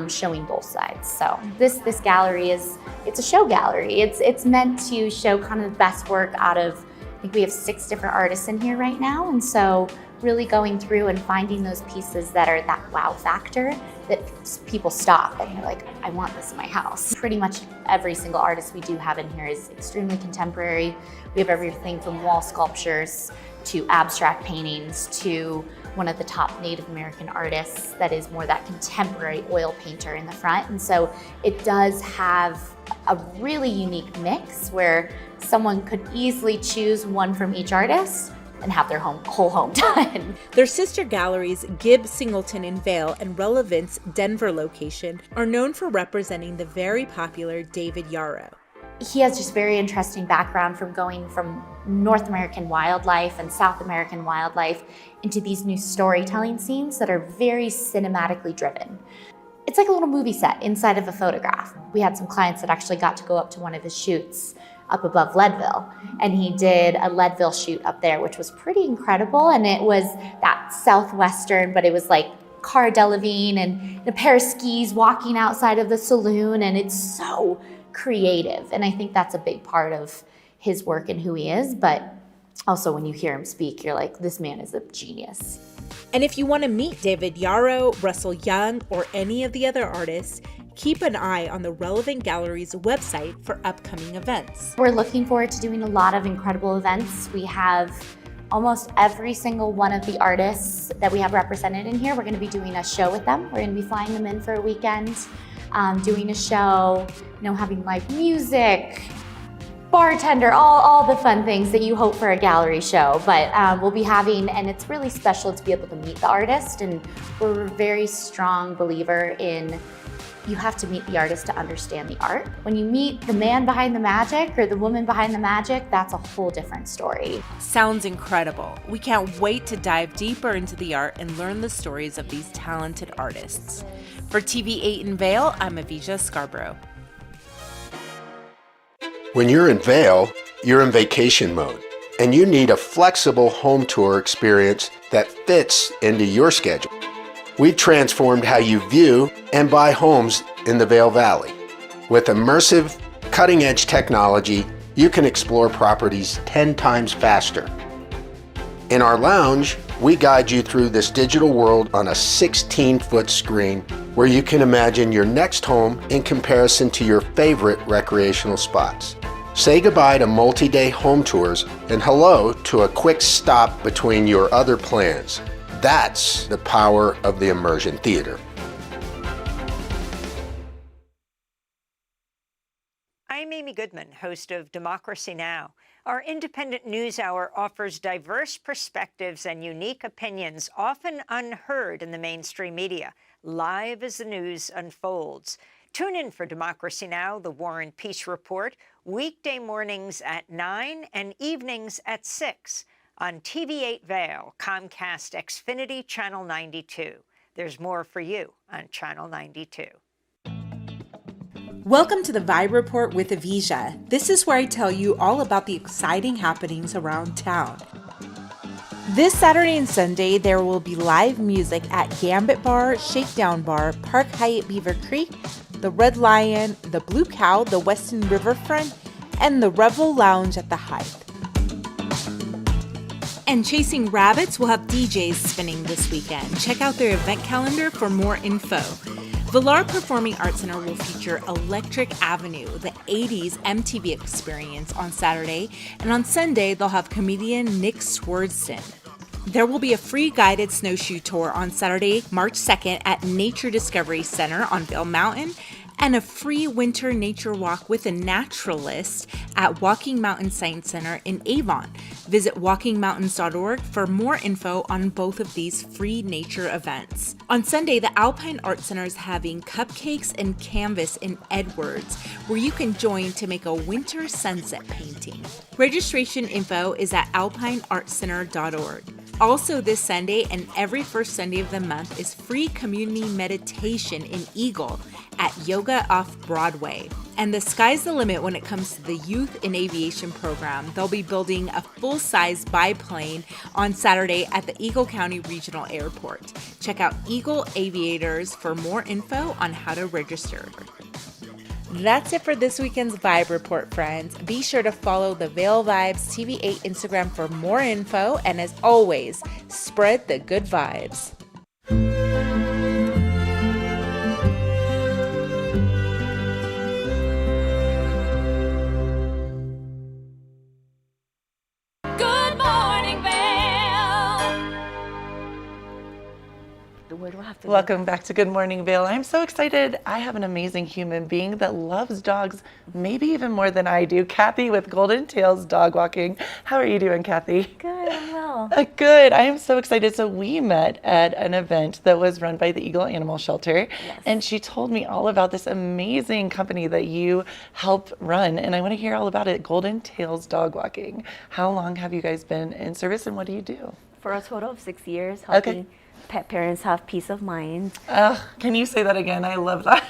showing both sides. So this gallery it's a show gallery. It's meant to show kind of the best work out of, I think we have 6 different artists in here right now. And so really going through and finding those pieces that are that wow factor that people stop and you're like, I want this in my house. Pretty much every single artist we do have in here is extremely contemporary. We have everything from wall sculptures to abstract paintings to one of the top Native American artists that is more that contemporary oil painter in the front. And so it does have a really unique mix where someone could easily choose one from each artist and have their whole home done. Their sister galleries, Gibb Singleton in Vail and Relevant's Denver location, are known for representing the very popular David Yarrow. He has just very interesting background from going from North American wildlife and South American wildlife into these new storytelling scenes that are very cinematically driven. It's like a little movie set inside of a photograph. We had some clients that actually got to go up to one of his shoots up above Leadville, and he did a Leadville shoot up there, which was pretty incredible. And it was that Southwestern, but it was like Cara Delevingne and a pair of skis walking outside of the saloon, and it's so creative. And I think that's a big part of his work and who he is, but also when you hear him speak, you're like, this man is a genius. And if you want to meet David Yarrow, Russell Young, or any of the other artists, keep an eye on the Relevant Galleries website for upcoming events. We're looking forward to doing a lot of incredible events. We have almost every single one of the artists that we have represented in here. We're going to be doing a show with them. We're going to be flying them in for a weekend, doing a show, having live music, bartender, all the fun things that you hope for a gallery show. But we'll be having, and it's really special to be able to meet the artist. And we're a very strong believer in you have to meet the artist to understand the art. When you meet the man behind the magic or the woman behind the magic, that's a whole different story. Sounds incredible. We can't wait to dive deeper into the art and learn the stories of these talented artists. For TV8 in Vail, I'm Avisha Scarborough. When you're in Vail, you're in vacation mode and you need a flexible home tour experience that fits into your schedule. We've transformed how you view and buy homes in the Vail Valley. With immersive, cutting-edge technology, you can explore properties 10 times faster. In our lounge, we guide you through this digital world on a 16-foot screen where you can imagine your next home in comparison to your favorite recreational spots. Say goodbye to multi-day home tours and hello to a quick stop between your other plans. That's the power of the Immersion Theater. I'm Amy Goodman, host of Democracy Now! Our independent news hour offers diverse perspectives and unique opinions, often unheard in the mainstream media, live as the news unfolds. Tune in for Democracy Now!, the War and Peace Report, weekday mornings at 9 and evenings at 6 on TV8 Vail, Comcast Xfinity Channel 92. There's more for you on Channel 92. Welcome to the Vibe Report with Avisha. This is where I tell you all about the exciting happenings around town. This Saturday and Sunday, there will be live music at Gambit Bar, Shakedown Bar, Park Hyatt Beaver Creek, the Red Lion, the Blue Cow, the Weston Riverfront, and the Revel Lounge at the Hythe. And Chasing Rabbits will have DJs spinning this weekend. Check out their event calendar for more info. Villar Performing Arts Center will feature Electric Avenue, the 80s MTV experience on Saturday, and on Sunday they'll have comedian Nick Swardson. There will be a free guided snowshoe tour on Saturday, March 2nd at Nature Discovery Center on Vail Mountain, and a free winter nature walk with a naturalist at Walking Mountain Science Center in Avon. Visit walkingmountains.org for more info on both of these free nature events. On Sunday, the Alpine Art Center is having cupcakes and canvas in Edwards, where you can join to make a winter sunset painting. Registration info is at alpineartcenter.org. Also this Sunday and every first Sunday of the month is free community meditation in Eagle at Yoga Off Broadway. And the sky's the limit when it comes to the Youth in Aviation program. They'll be building a full-size biplane on Saturday at the Eagle County Regional Airport. Check out Eagle Aviators for more info on how to register. That's it for this weekend's Vibe Report, friends. Be sure to follow the Vail Vibes TV8 Instagram for more info, and as always, spread the good vibes. Good morning, Vail. Where do I have to Welcome back to Good Morning Vail. I'm so excited. I have an amazing human being that loves dogs, maybe even more than I do. Kathy with Golden Tails Dog Walking. How are you doing, Kathy? Good, I'm well. Good. I am so excited. So we met at an event that was run by the Eagle Animal Shelter, and she told me all about this amazing company that you help run, and I want to hear all about it. Golden Tails Dog Walking. How long have you guys been in service, and what do you do? For a total of 6 years, helping pet parents have peace of mind. Can you say that again? I love that.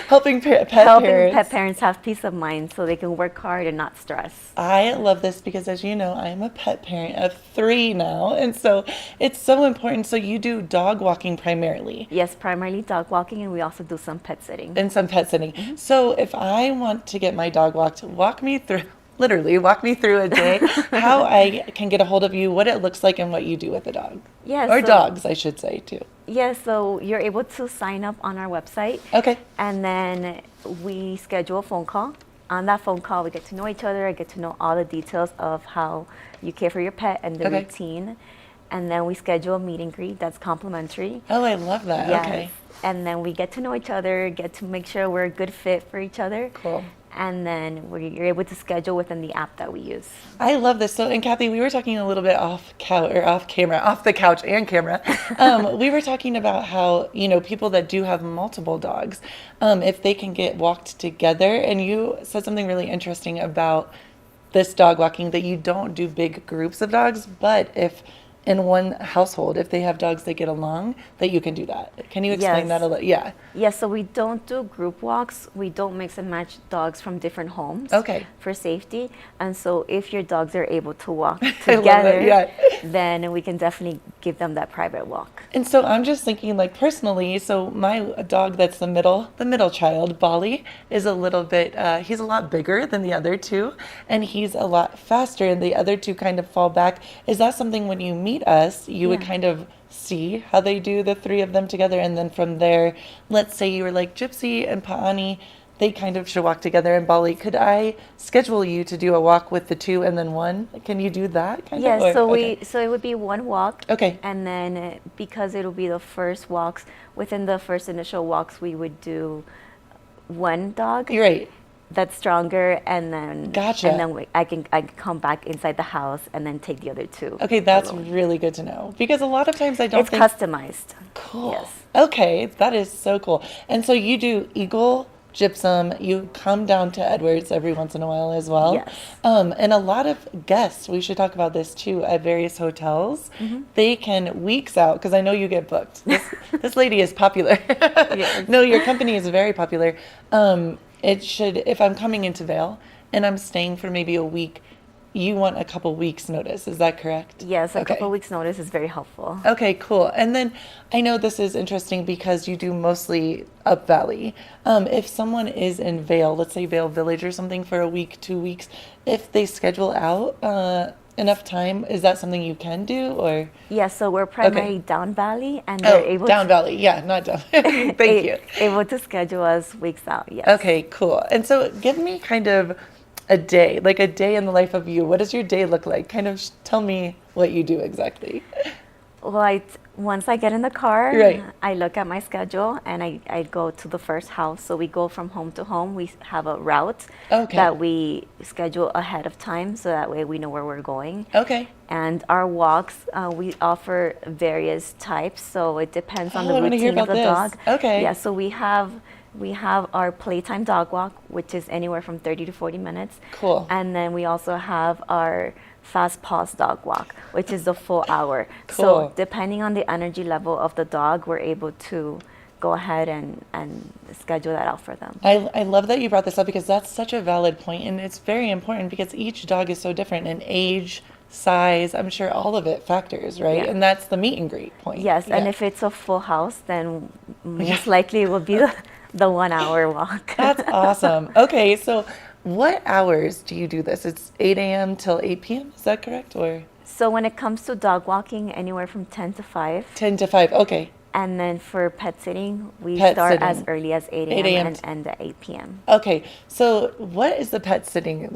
Helping pet parents have peace of mind so they can work hard and not stress. I love this because, as you know, I'm a pet parent of 3 now, and so it's so important. So you do dog walking primarily? Yes, primarily dog walking, and we also do some pet sitting. And some pet sitting. Mm-hmm. So if I want to get my dog walked, walk me through a day, how I can get a hold of you, what it looks like, and what you do with the dog. Yes. Or dogs, I should say, too. Yes, so you're able to sign up on our website. Okay. And then we schedule a phone call. On that phone call, we get to know each other. I get to know all the details of how you care for your pet and the routine. And then we schedule a meet and greet that's complimentary. Oh, I love that. Yes. Okay. And then we get to know each other, get to make sure we're a good fit for each other. Cool. And then you're able to schedule within the app that we use. I love this. So, and Kathy, we were talking a little bit off the couch and camera. We were talking about how, people that do have multiple dogs, if they can get walked together. And you said something really interesting about this dog walking, that you don't do big groups of dogs, but if in one household, if they have dogs that get along, that you can do that. Can you explain that a little? Yeah. Yes, so we don't do group walks. We don't mix and match dogs from different homes for safety. And so if your dogs are able to walk together, then we can definitely give them that private walk. And so I'm just thinking, like, personally, so my dog that's the middle child, Bali, is a little bit, he's a lot bigger than the other two, and he's a lot faster, and the other two kind of fall back. Is that something when you meet us, you would kind of see how they do, the three of them together, and then from there, let's say you were like Gypsy and Paani, they kind of should walk together in Bali. Could I schedule you to do a walk with the two and then one? Can you do that kind of? Yes, so it would be one walk. Okay. And then because it'll be the first walks, within the first initial walks, we would do one dog. You're right. That's stronger, and then Gotcha. And then I can come back inside the house and then take the other two. Okay, that's really good to know, because a lot of times I don't It's think customized. Cool. Yes. Okay, that is so cool. And so you do Eagle, Gypsum, you come down to Edwards every once in a while as well. Yes. And a lot of guests, we should talk about this too, at various hotels, they can weeks out, because I know you get booked. This lady is popular. No, your company is very popular. It should, if I'm coming into Vail and I'm staying for maybe a week, you want a couple weeks notice, is that correct? Yes, a couple weeks notice is very helpful. Okay, cool. And then I know this is interesting because you do mostly up valley. If someone is in Vail, let's say Vail Village or something for a week, 2 weeks, if they schedule out enough time, is that something you can do, or? Yeah, so we're primarily down valley, and they're able down valley, yeah, not down. Thank you. Able to schedule us weeks out, yes. Okay, cool. And so give me kind of a day, like a day in the life of you. What does your day look like? Kind of tell me what you do exactly. Well, once I get in the car, I look at my schedule and I go to the first house. So we go from home to home. We have a route that we schedule ahead of time, so that way we know where we're going. Okay. And our walks, we offer various types, so it depends on the routine of the dog. Okay. Yeah, so we have our playtime dog walk, which is anywhere from 30 to 40 minutes. Cool. And then we also have our fast pause dog walk, which is the full hour. Cool. So depending on the energy level of the dog, we're able to go ahead and schedule that out for them. I love that you brought this up, because that's such a valid point, and it's very important because each dog is so different in age, size, I'm sure all of it factors, right? Yeah. And that's the meet and greet point. Yes, and if it's a full house, then most likely it will be the 1 hour walk. That's awesome. Okay, so what hours do you do this? It's 8 a.m. till 8 p.m., is that correct? Or so when it comes to dog walking, anywhere from 10 to 5. 10 to 5, okay. And then for pet sitting, we start as early as 8 a.m. and end at 8 p.m. Okay, so what is the pet sitting?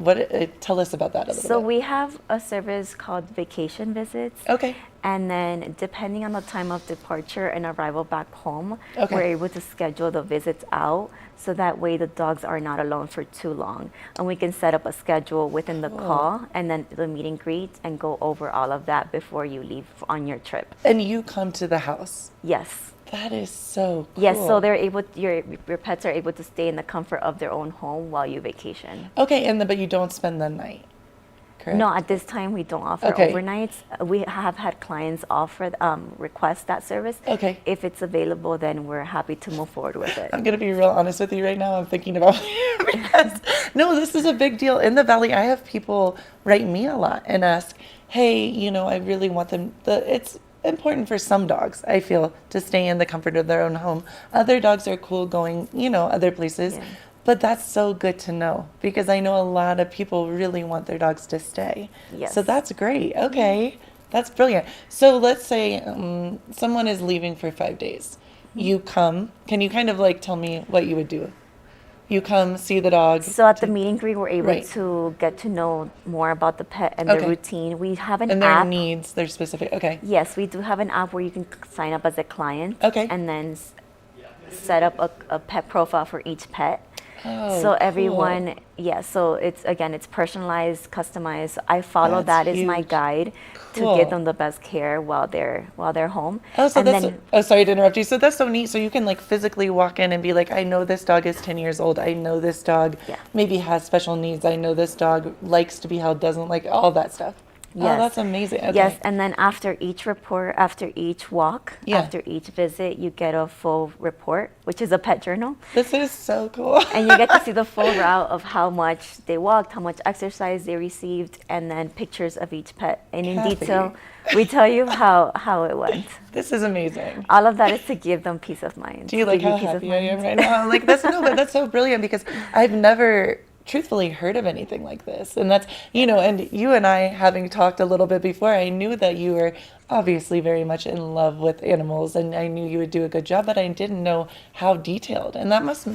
Tell us about that a little bit. So we have a service called vacation visits. Okay. And then depending on the time of departure and arrival back home, we're able to schedule the visits out, so that way the dogs are not alone for too long. And we can set up a schedule within the call and then the meet and greet and go over all of that before you leave on your trip. And you come to the house? Yes. That is so cool. Yes, so they're able, your pets are able to stay in the comfort of their own home while you vacation. Okay, but you don't spend the night, correct? No, at this time we don't offer overnights. We have had clients offer, request that service. Okay. If it's available, then we're happy to move forward with it. I'm going to be real honest with you right now. I'm thinking about because, no, this is a big deal. In the Valley, I have people write me a lot and ask, hey, I really want them, it's important for some dogs, I feel, to stay in the comfort of their own home. Other dogs are cool going, other places. Yeah. But that's so good to know, because I know a lot of people really want their dogs to stay. Yes. So that's great. Okay. That's brilliant. So let's say someone is leaving for 5 days. You come. Can you kind of tell me what you would do? You come, see the dog. So at the meet and greet, we're able to get to know more about the pet and their routine. We have an app. And their needs, their specific, Yes, we do have an app where you can sign up as a client. And then set up a pet profile for each pet. Oh, so everyone, so it's personalized, customized. I follow that as my guide to give them the best care while they're home. Oh, so sorry to interrupt you. So that's so neat. So you can physically walk in and be like, I know this dog is 10 years old. I know this dog maybe has special needs. I know this dog likes to be held, doesn't like all that stuff. Oh, that's amazing. Okay. Yes, and then after each report, after each walk, after each visit, you get a full report, which is a pet journal. This is so cool. And you get to see the full route of how much they walked, how much exercise they received, and then pictures of each pet. And in Kathy. detail, we tell you how it went. This is amazing. All of that is to give them peace of mind. Do you like how happy I am right now? Like that's no, but that's so brilliant because I've never truthfully heard of anything like this. And that's, you know, and you and I having talked a little bit before, I knew that you were obviously very much in love with animals and I knew you would do a good job, but I didn't know how detailed. And that must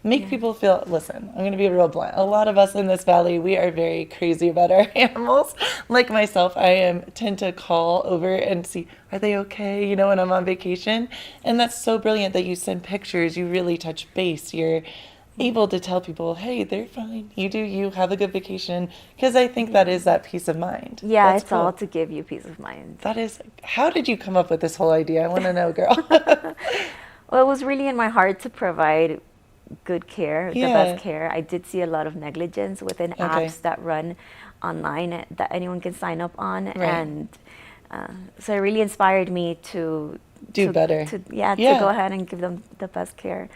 make people feel, listen, I'm going to be real blunt. A lot of us in this valley, we are very crazy about our animals. Like myself, I tend to call over and see, are they okay? You know, when I'm on vacation. And that's so brilliant that you send pictures, you really touch base. You're able to tell people, hey, they're fine. You do you, have a good vacation. Because I think that is that peace of mind. Yeah, That's it's cool. all to give you peace of mind. That is, how did you come up with this whole idea? I want to know, girl. Well, it was really in my heart to provide good care, the best care. I did see a lot of negligence within apps that run online that anyone can sign up on. Right. And so it really inspired me to do better. To go ahead and give them the best care.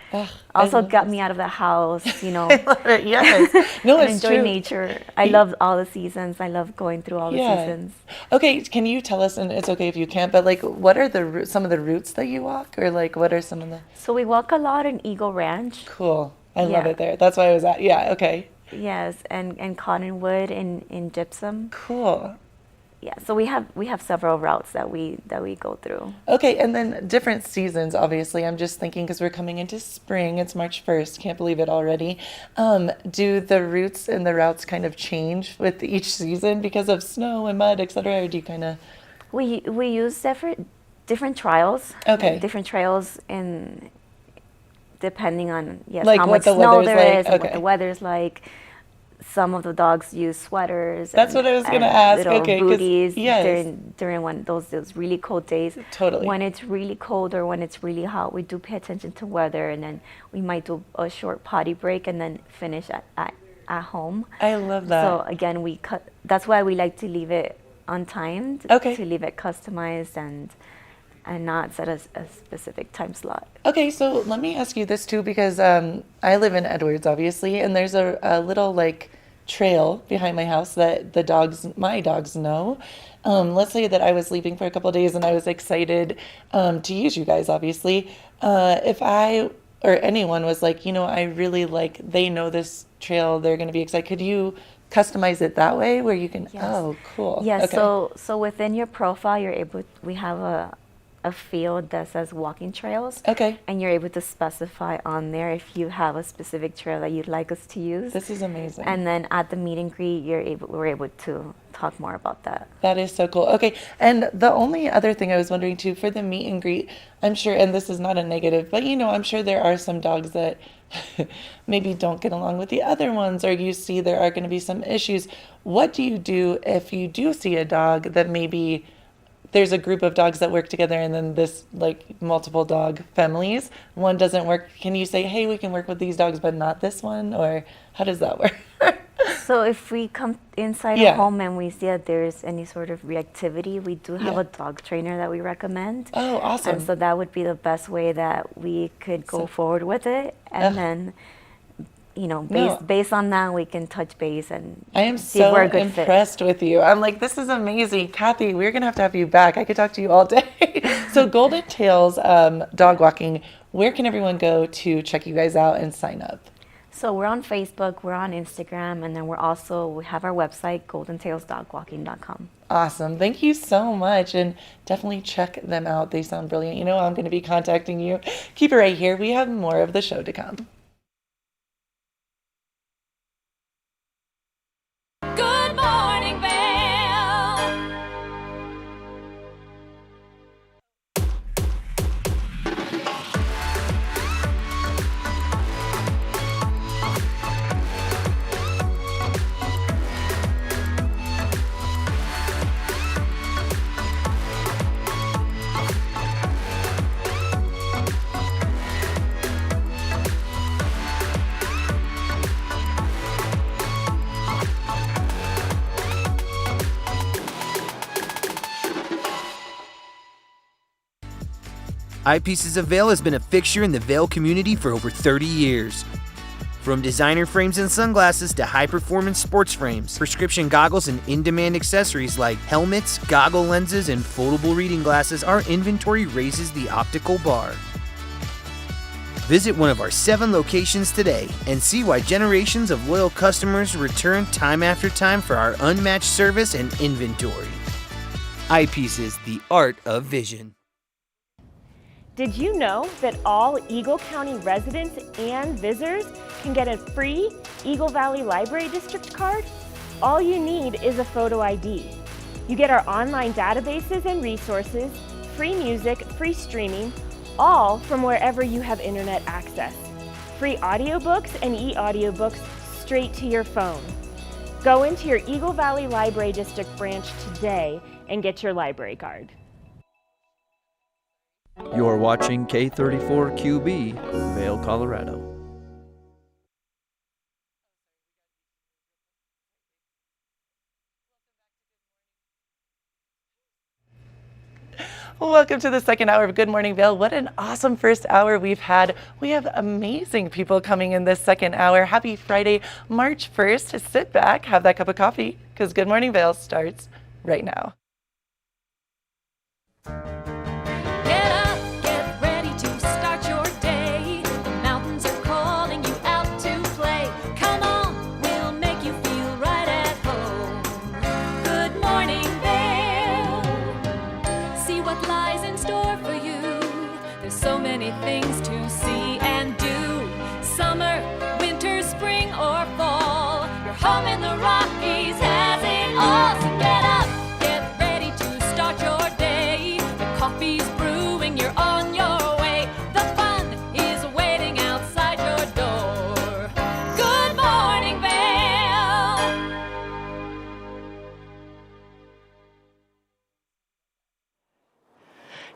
Also got me out of the house, you know. I love it, yes. No, and it's enjoy true. nature. I love all the seasons. I love going through all the seasons. Okay, can you tell us, and it's okay if you can't, but like what are some of the routes that you walk, or like what are some of the... So we walk a lot in Eagle Ranch. Cool. I love it there. That's why I was at, okay. Yes, and Cottonwood in Gypsum. Cool. Yeah, so we have several routes that we go through. Okay, and then different seasons, obviously. I'm just thinking because we're coming into spring. It's March 1st. Can't believe it already. Do the routes and the routes kind of change with each season because of snow and mud, et cetera, or do you kind of... We use different trials. Okay. Different trails in depending on like how what much the snow there like. is and what the weather's like. Some of the dogs use sweaters. That's what I was going to ask. Little Okay, booties yes. during one those really cold days. Totally. When it's really cold or when it's really hot, we do pay attention to weather, and then we might do a short potty break and then finish at home. I love that. So again, that's why we like to leave it untimed. Okay. To leave it customized and not set a specific time slot. Okay, so let me ask you this too, because I live in Edwards, obviously, and there's a little like trail behind my house that my dogs know. Let's say that I was leaving for a couple of days and I was excited to use you guys, obviously. If I or anyone was like, you know, I really like, they know this trail, they're going to be excited. Could you customize it that way where you can? Yes. Oh, cool. Yeah. Okay. So within your profile, we have a field that says walking trails. Okay. And you're able to specify on there if you have a specific trail that you'd like us to use. This is amazing. And then at the meet and greet, we're able to talk more about that. That is so cool. Okay, and the only other thing I was wondering too, for the meet and greet, I'm sure, and this is not a negative, but you know, I'm sure there are some dogs that maybe don't get along with the other ones, or you see there are going to be some issues. What do you do if you do see a dog that maybe there's a group of dogs that work together and then this like multiple dog families, one doesn't work? Can you say, hey, we can work with these dogs but not this one, or how does that work? So if we come inside a home and we see that there's any sort of reactivity, we do have a dog trainer that we recommend. Oh, awesome. And so that would be the best way that we could go forward with it. And then, you know, based on that, we can touch base and I am see if so we're a good fit. impressed with you. I'm like, this is amazing. Kathy, we're going to have you back. I could talk to you all day. So Golden Tails Dog Walking, where can everyone go to check you guys out and sign up? So we're on Facebook, we're on Instagram, and then we have our website, goldentailsdogwalking.com. Awesome. Thank you so much. And definitely check them out. They sound brilliant. You know, I'm going to be contacting you. Keep it right here. We have more of the show to come. Good morning, Vail. Eyepieces of Vail has been a fixture in the Vail community for over 30 years. From designer frames and sunglasses to high-performance sports frames, prescription goggles, and in-demand accessories like helmets, goggle lenses, and foldable reading glasses, our inventory raises the optical bar. Visit one of our 7 locations today and see why generations of loyal customers return time after time for our unmatched service and inventory. Eyepieces, the art of vision. Did you know that all Eagle County residents and visitors can get a free Eagle Valley Library District card? All you need is a photo ID. You get our online databases and resources, free music, free streaming, all from wherever you have internet access. Free audiobooks and e-audiobooks straight to your phone. Go into your Eagle Valley Library District branch today and get your library card. You're watching K34QB, Vail, Colorado. Welcome to the second hour of Good Morning Vail. What an awesome first hour we've had. We have amazing people coming in this second hour. Happy Friday, March 1st. Sit back, have that cup of coffee, because Good Morning Vail starts right now. Get up, get ready to start your day. The mountains are calling you out to play. Come on, we'll make you feel right at home. Good morning, Vail. See what lies in store for you. There's so many things to see and do. Summer, winter, spring, or fall. Your home in the Rockies has it all. So get up, get ready to start your day. The coffee's brewing, you're on your way. The fun is waiting outside your door. Good morning, Vail.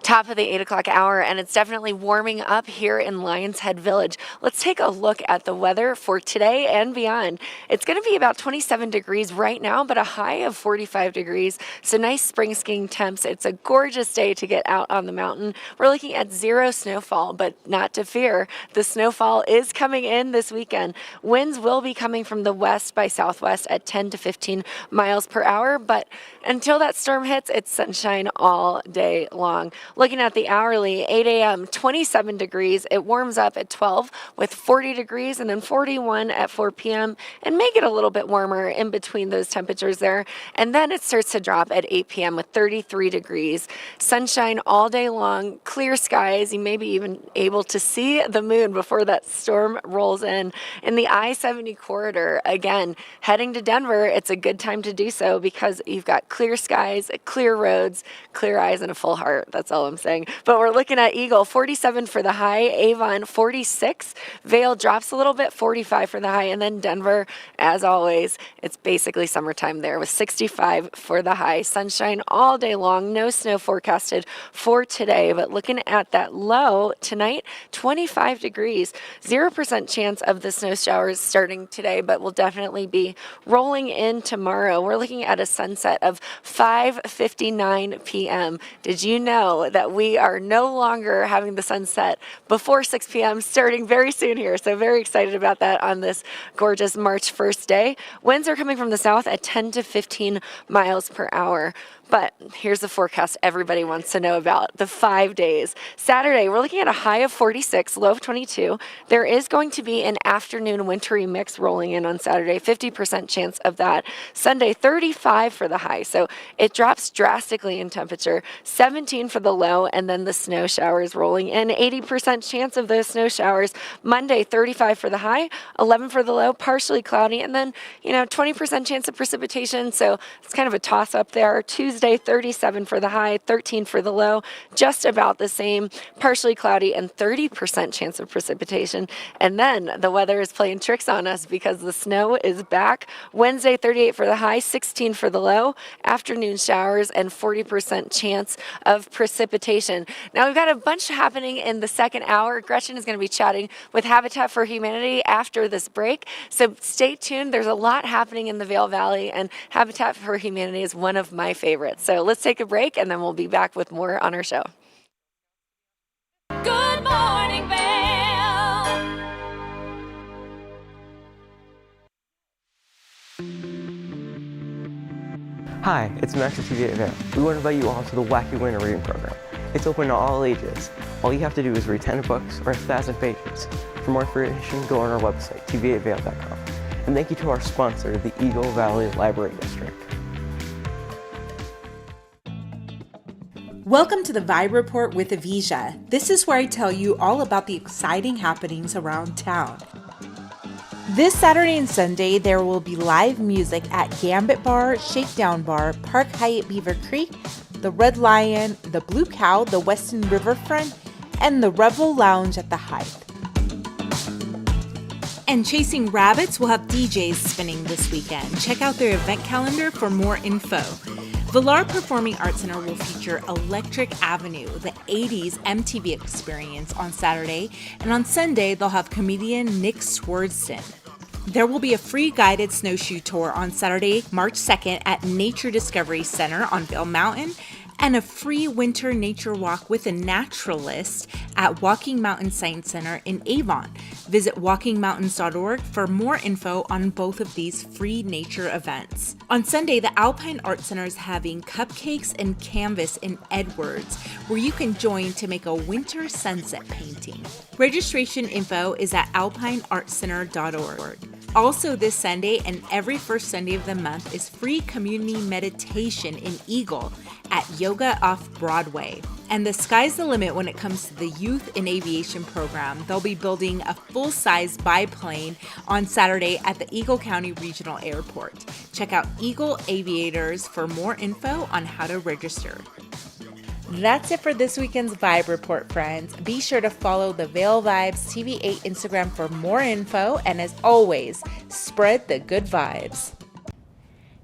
Top of the 8 o'clock hour, and it's definitely warming up here in Lions Head Village. Let's take a look at the weather for today and beyond. It's going to be about 27 degrees right now, but a high of 45 degrees. So nice spring skiing temps. It's a gorgeous day to get out on the mountain. We're looking at 0 snowfall, but not to fear. The snowfall is coming in this weekend. Winds will be coming from the west by southwest at 10 to 15 miles per hour, but until that storm hits, it's sunshine all day long. Looking at the hourly, 8 a.m., 27 degrees. It warms up at 12 with 40 degrees and then 41 at 4 p.m. and may get a little bit warmer in between those temperatures there. And then it starts to drop at 8 p.m. with 33 degrees. Sunshine all day long, clear skies. You may be even able to see the moon before that storm rolls in. In the I-70 corridor, again, heading to Denver, it's a good time to do so because you've got clear skies, clear roads, clear eyes, and a full heart. That's all I'm saying. But we're looking at Eagle, 47 for the high, Avon 46, Vail drops a little bit, 45 for the high, and then Denver, as always, it's basically summertime there with 65 for the high. Sunshine all day long, no snow forecasted for today, but looking at that low tonight, 25 degrees, 0% chance of the snow showers starting today, but will definitely be rolling in tomorrow. We're looking at a sunset of 5:59 p.m. Did you know that we are no longer having the sunset before 6 p.m. starting very soon here? So very excited about that on this gorgeous March 1st day. Winds are coming from the south at 10 to 15 miles per hour. But here's the forecast everybody wants to know about, the 5 days. Saturday, we're looking at a high of 46, low of 22. There is going to be an afternoon wintry mix rolling in on Saturday, 50% chance of that. Sunday, 35 for the high, so it drops drastically in temperature. 17 for the low, and then the snow showers rolling in. 80% chance of those snow showers. Monday, 35 for the high, 11 for the low, partially cloudy, and then, 20% chance of precipitation, so it's kind of a toss-up there. Tuesday, 37 for the high, 13 for the low, just about the same, partially cloudy and 30% chance of precipitation. And then the weather is playing tricks on us because the snow is back. Wednesday, 38 for the high, 16 for the low, afternoon showers and 40% chance of precipitation. Now we've got a bunch happening in the second hour. Gretchen is going to be chatting with Habitat for Humanity after this break. So stay tuned. There's a lot happening in the Vail Valley, and Habitat for Humanity is one of my favorites. So let's take a break and then we'll be back with more on our show. Hi, it's Max at TVA Vail. We want to invite you all to the Wacky Winter Reading Program. It's open to all ages. All you have to do is read 10 books or 1,000 pages. For more information, go on our website, tvavail.com. And thank you to our sponsor, the Eagle Valley Library District. Welcome to the Vibe Report with Avisha. This is where I tell you all about the exciting happenings around town. This Saturday and Sunday, there will be live music at Gambit Bar, Shakedown Bar, Park Hyatt Beaver Creek, the Red Lion, the Blue Cow, the Weston Riverfront, and the Revel Lounge at the Hythe. And Chasing Rabbits will have DJs spinning this weekend. Check out their event calendar for more info. Villar Performing Arts Center will feature Electric Avenue, the 80s MTV experience on Saturday, and on Sunday they'll have comedian Nick Swardson. There will be a free guided snowshoe tour on Saturday, March 2nd at Nature Discovery Center on Vail Mountain, and a free winter nature walk with a naturalist at Walking Mountain Science Center in Avon. Visit walkingmountains.org for more info on both of these free nature events. On Sunday, the Alpine Art Center is having cupcakes and canvas in Edwards, where you can join to make a winter sunset painting. Registration info is at alpineartcenter.org. Also this Sunday and every first Sunday of the month is free community meditation in Eagle at Yoga Off Broadway. And the sky's the limit when it comes to the Youth in Aviation program. They'll be building a full-size biplane on Saturday at the Eagle County Regional Airport. Check out Eagle Aviators for more info on how to register. That's it for this weekend's Vibe Report, friends. Be sure to follow the Vail Vibes TV8 Instagram for more info, and as always, spread the good vibes.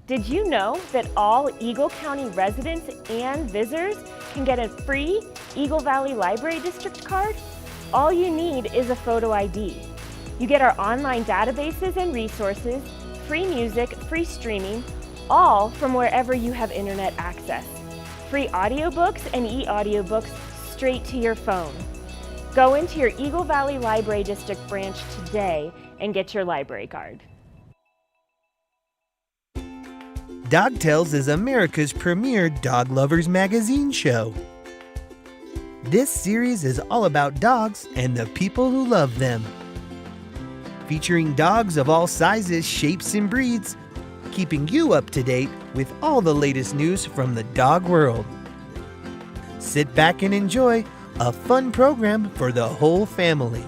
Did you know that all Eagle County residents and visitors can get a free Eagle Valley Library District card? All you need is a photo ID. You get our online databases and resources, free music, free streaming, all from wherever you have internet access. Free audiobooks and e-audiobooks straight to your phone. Go into your Eagle Valley Library District branch today and get your library card. Dog Tales is America's premier dog lovers magazine show. This series is all about dogs and the people who love them. Featuring dogs of all sizes, shapes, and breeds, keeping you up to date with all the latest news from the dog world. Sit back and enjoy a fun program for the whole family.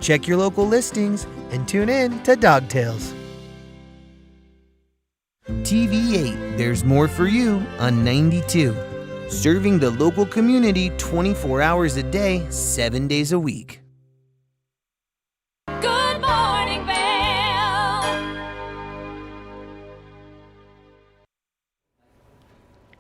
Check your local listings and tune in to Dog Tales. TV8, there's more for you on 92. Serving the local community 24 hours a day, 7 days a week. Good morning, Vail.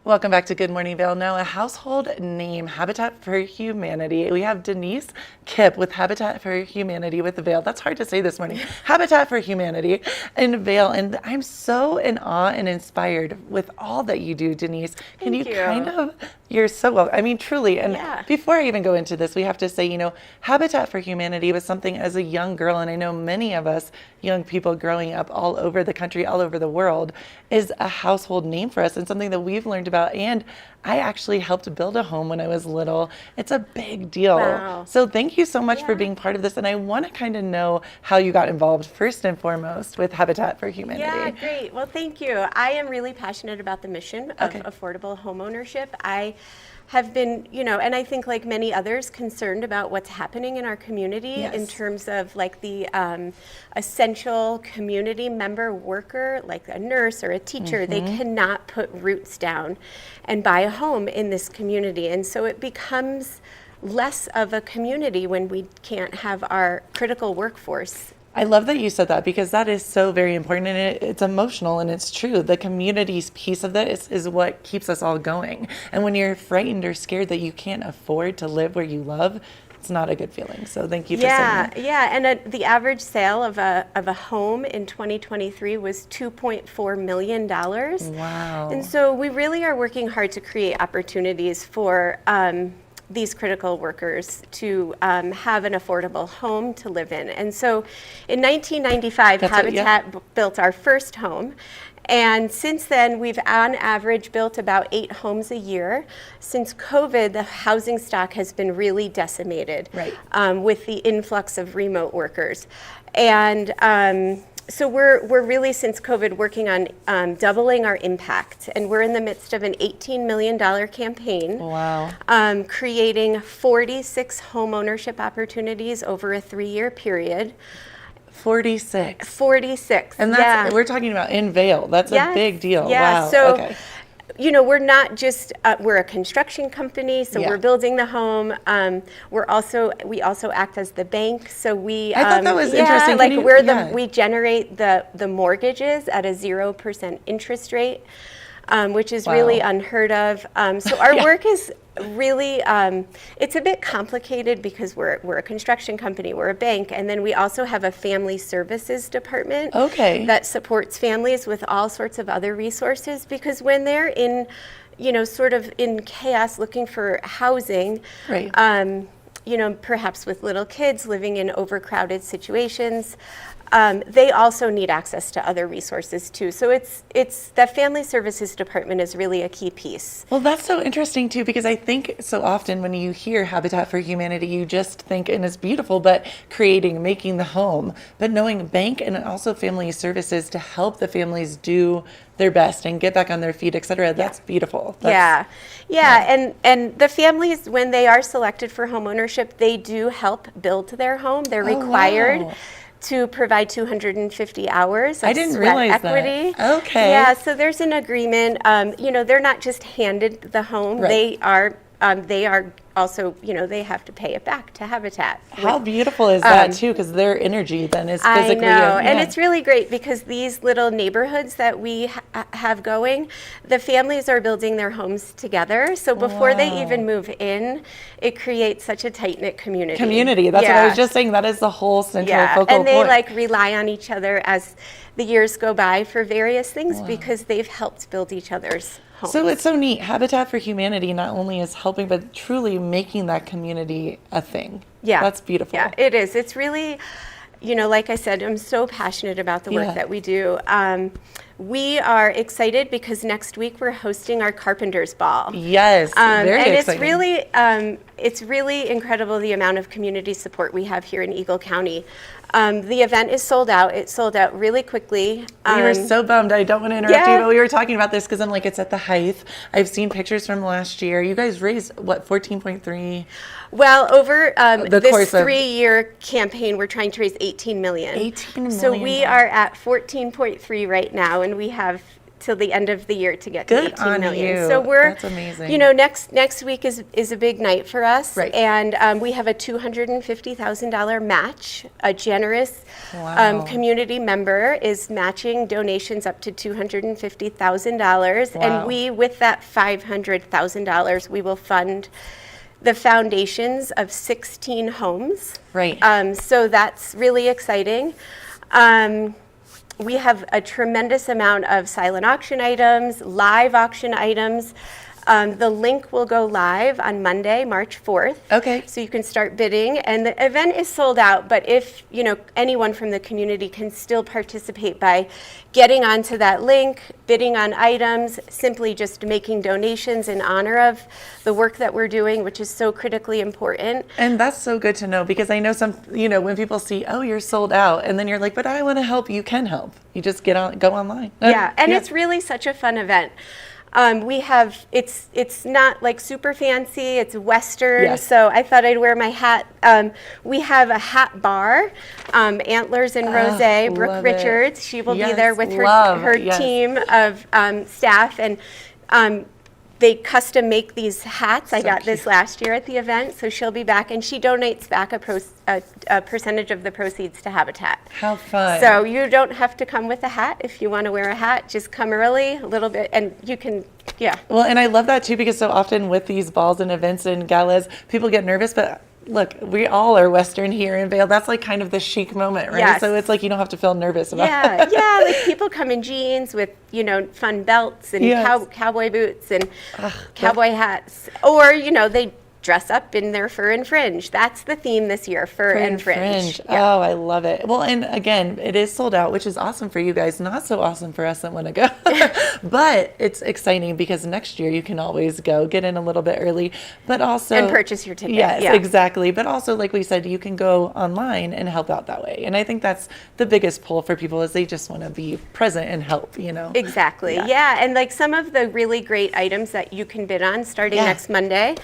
Welcome back to Good Morning Vail. Now, a household name, Habitat for Humanity. We have Denise Kipp with Habitat for Humanity with the Vail. That's hard to say this morning. Habitat for Humanity in Vail. And I'm so in awe and inspired with all that you do, Denise. Can you kind of, you're so well, I mean, truly. And before I even go into this, we have to say, you know, Habitat for Humanity was something as a young girl, and I know many of us young people growing up all over the country, all over the world, is a household name for us and something that we've learned about. And I actually helped build a home when I was little. It's a big deal. Wow. So thank you so much for being part of this. And I want to kind of know how you got involved first and foremost with Habitat for Humanity. Yeah, great. Well, thank you. I am really passionate about the mission of affordable homeownership. I have been, you know, and I think like many others, concerned about what's happening in our community in terms of like the essential community member worker, like a nurse or a teacher. They cannot put roots down and buy a home in this community. And so it becomes less of a community when we can't have our critical workforce. I love that you said that, because that is so very important, and it's emotional, and it's true. The community's piece of this is what keeps us all going. And when you're frightened or scared that you can't afford to live where you love, it's not a good feeling. So thank you for saying that. Yeah, and the average sale of a home in 2023 was $2.4 million. Wow. And so we really are working hard to create opportunities for these critical workers to have an affordable home to live in. And so in 1995, Habitat built our first home. And since then, we've on average built about 8 homes a year. Since COVID, the housing stock has been really decimated with the influx of remote workers. And so we're really, since COVID, working on doubling our impact. And we're in the midst of an $18 million campaign. Wow. Creating 46 home ownership opportunities over a 3-year period. 46. 46. And that's, we're talking about in Vail. That's a big deal. Wow. So, okay. you know, we're not just, we're a construction company, so we're building the home. We also act as the bank. So we, I thought that was interesting. Like we generate the mortgages at a 0% interest rate, which is really unheard of. So our work is really, it's a bit complicated because we're a construction company, we're a bank, and then we also have a family services department that supports families with all sorts of other resources, because when they're in, you know, sort of in chaos looking for housing, you know, perhaps with little kids living in overcrowded situations, they also need access to other resources too. So it's that family services department is really a key piece. Well, that's so interesting too, because I think so often when you hear Habitat for Humanity, you just think, and it's beautiful, but making the home, but knowing bank and also family services to help the families do their best and get back on their feet, et cetera. That's beautiful. Yeah. And the families, when they are selected for home ownership, they do help build their home. They're required to provide 250 hours of I didn't realize equity. That. Okay. Yeah, so there's an agreement. You know, they're not just handed the home. They are also, you know, they have to pay it back to Habitat. How beautiful is that too? Because their energy then is physically. I know, and it's really great because these little neighborhoods that we have going, the families are building their homes together. So before they even move in, it creates such a tight-knit community. That's what I was just saying. That is the whole central focal point. And they like rely on each other as the years go by for various things because they've helped build each other's homes. So it's so neat. Habitat for Humanity not only is helping, but truly making that community a thing. Yeah. That's beautiful. Yeah, it is. It's really, you know, like I said, I'm so passionate about the work that we do. We are excited because next week we're hosting our Carpenters Ball. Yes, very exciting. It's really incredible the amount of community support we have here in Eagle County. The event is sold out. It sold out really quickly. We were so bummed. I don't want to interrupt you, but we were talking about this because I'm like, it's at the height. I've seen pictures from last year. You guys raised, what, 14.3? Well, over this 3-year campaign, we're trying to raise $18 million. $18 million. So we are at 14.3 right now, and we have till the end of the year to get to 18 million. You. So that's amazing. You know, next week is a big night for us, and we have a $250,000 match. A generous community member is matching donations up to $250,000, and we, with that $500,000, we will fund the foundations of 16 homes. So that's really exciting. We have a tremendous amount of silent auction items, live auction items. The link will go live on Monday, March 4th. Okay. So you can start bidding, and the event is sold out, but if, you know, anyone from the community can still participate by getting onto that link, bidding on items, simply just making donations in honor of the work that we're doing, which is so critically important. And that's so good to know, because I know you know, when people see, oh, you're sold out, and then you're like, but I want to help, you can help. You just go online. Yeah, and it's really such a fun event. We have, it's not like super fancy, it's Western, so I thought I'd wear my hat. We have a hat bar, Antlers and Rosé, Brooke Richards. She will be there with her team of staff, and they custom make these hats. I got this last year at the event, so she'll be back, and she donates back a percentage of the proceeds to Habitat. How fun. So you don't have to come with a hat if you want to wear a hat. Just come early a little bit, and you can, Well, and I love that too, because so often with these balls and events and galas, people get nervous, but look, we all are Western here in Vail. That's like kind of the chic moment, right? Yes. So it's like you don't have to feel nervous about it. Like people come in jeans with, you know, fun belts and cowboy boots and cowboy hats. Or, you know, they dress up in their fur and fringe. That's the theme this year, fur and fringe. Oh, I love it. Well, and again, it is sold out, which is awesome for you guys. Not so awesome for us that want to go. But it's exciting because next year you can always go, get in a little bit early, but also... And purchase your ticket. Yes, exactly. But also, like we said, you can go online and help out that way. And I think that's the biggest pull for people, is they just want to be present and help, you know? Exactly. Yeah. And like some of the really great items that you can bid on starting next Monday.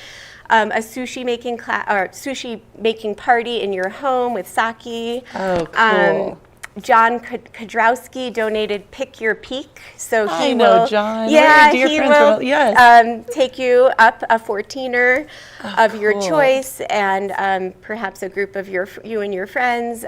A sushi making sushi making party in your home with sake. Oh, cool. John Kodrowski donated Pick Your Peak, so he know will. John. Yeah, Dear he friends will take you up a 14er of your cool. choice, and perhaps a group of you and your friends.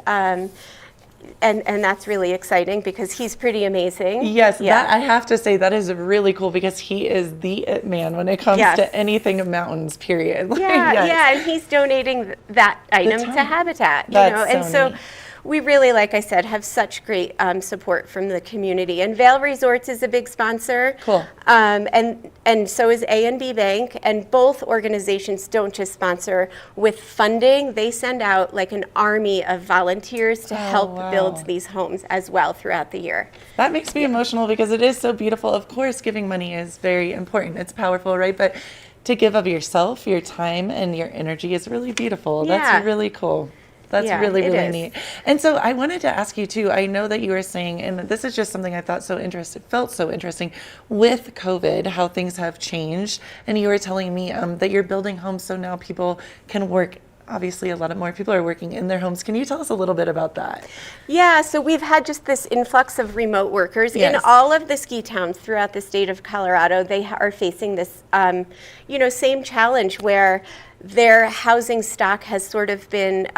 And that's really exciting because he's pretty amazing. Yes, that I have to say, that is really cool because he is the it man when it comes to anything mountains, period. Yeah, and he's donating that item to Habitat. That's so neat. We really, like I said, have such great support from the community. And Vail Resorts is a big sponsor. Cool. And so is A&B Bank. And both organizations don't just sponsor with funding. They send out like an army of volunteers to help build these homes as well throughout the year. That makes me emotional because it is so beautiful. Of course, giving money is very important. It's powerful, right? But to give of yourself, your time, and your energy is really beautiful. Yeah. That's really cool. That's really, it really is. neat. And so I wanted to ask you too, I know that you were saying, and this is just something I thought felt so interesting with COVID, how things have changed. And you were telling me that you're building homes so now people can work. Obviously, a lot of more people are working in their homes. Can you tell us a little bit about that? Yeah, so we've had just this influx of remote workers in all of the ski towns throughout the state of Colorado. They are facing this, same challenge where their housing stock has sort of been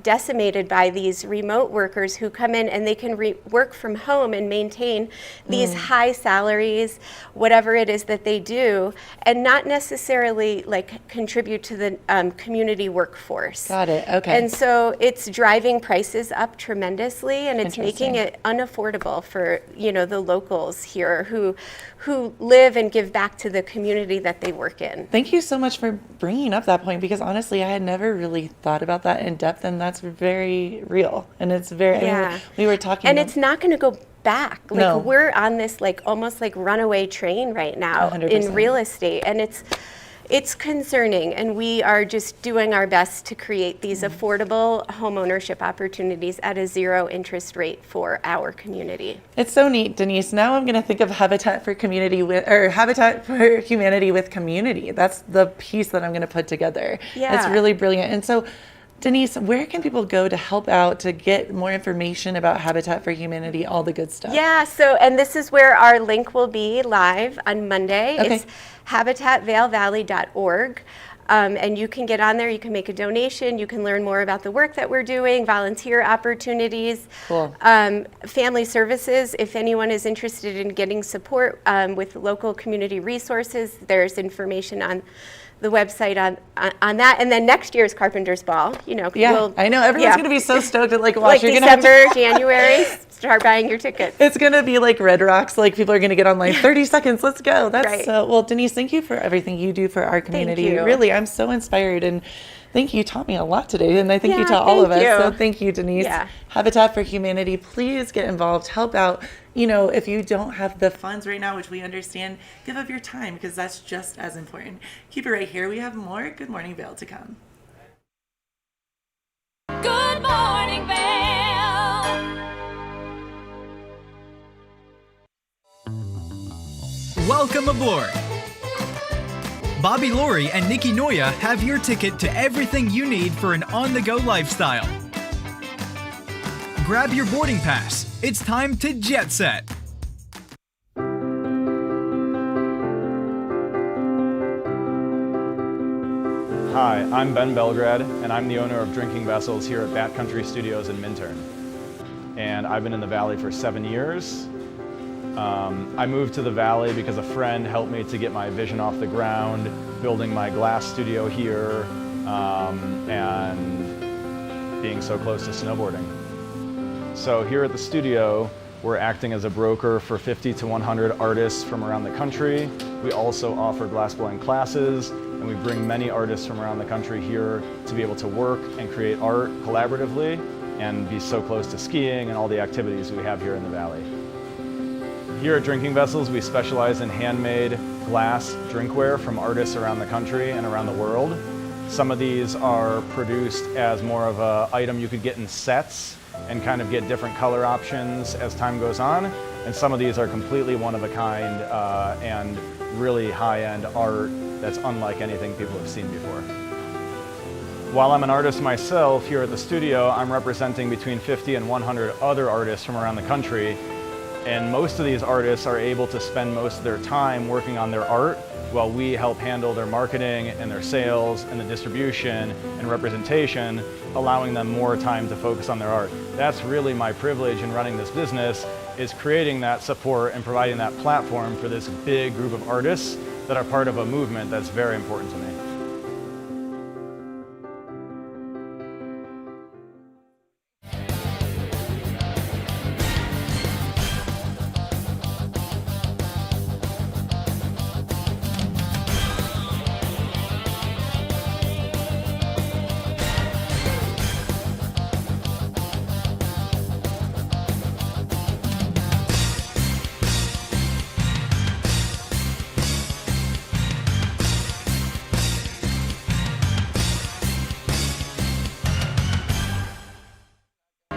decimated by these remote workers who come in and they can work from home and maintain these high salaries, whatever it is that they do, and not necessarily like contribute to the community workforce. Got it. Okay. And so it's driving prices up tremendously, and it's making it unaffordable for the locals here who live and give back to the community that they work in. Thank you so much for bringing up that point, because honestly, I had never really thought about that in depth, and that's very real. And it's very, I mean, we were talking. And it's not going to go back. Like No. we're on this like almost like runaway train right now 100%. in real estate, and it's concerning, and we are just doing our best to create these affordable home ownership opportunities at a zero interest rate for our community. It's so neat, Denise. Now I'm going to think of Habitat for Humanity with community. That's the piece that I'm going to put together. Yeah. It's really brilliant. And so, Denise, where can people go to help out, to get more information about Habitat for Humanity, all the good stuff? Yeah, and this is where our link will be live on Monday. Okay. It's habitatvailvalley.org. And you can get on there, you can make a donation, you can learn more about the work that we're doing, volunteer opportunities, Cool. Family services. If anyone is interested in getting support with local community resources, there's information on the website on that. And then next year's Carpenter's Ball, Yeah, I know. Everyone's going to be so stoked at watch. You're December, January, start buying your tickets. It's going to be like Red Rocks. Like people are going to get online. 30 seconds. Let's go. That's Right. well, Denise, thank you for everything you do for our community. you. Really, I'm so inspired, and thank you. Taught me a lot today, and I thank you to all of us. So thank you, Denise. Yeah. Habitat for Humanity, please get involved. Help out. If you don't have the funds right now, which we understand, give of your time, because that's just as important. Keep it right here. We have more Good Morning Vail to come. Good morning, Vail. Welcome aboard. Bobby Laurie and Nikki Noya have your ticket to everything you need for an on-the-go lifestyle. Grab your boarding pass. It's time to jet set. Hi, I'm Ben Belgrad, and I'm the owner of Drinking Vessels here at Bat Country Studios in Minturn. And I've been in the Valley for 7 years. I moved to the Valley because a friend helped me to get my vision off the ground, building my glass studio here, and being so close to snowboarding. So here at the studio, We're acting as a broker for 50 to 100 artists from around the country. We also offer glassblowing classes, and we bring many artists from around the country here to be able to work and create art collaboratively and be so close to skiing and all the activities we have here in the Valley. Here at Drinking Vessels, we specialize in handmade glass drinkware from artists around the country and around the world. Some of these are produced as more of an item you could get in sets and kind of get different color options as time goes on. And some of these are completely one of a kind and really high-end art that's unlike anything people have seen before. While I'm an artist myself here at the studio, I'm representing between 50 and 100 other artists from around the country. And most of these artists are able to spend most of their time working on their art while we help handle their marketing and their sales and the distribution and representation, allowing them more time to focus on their art. That's really my privilege in running this business, is creating that support and providing that platform for this big group of artists that are part of a movement that's very important to me.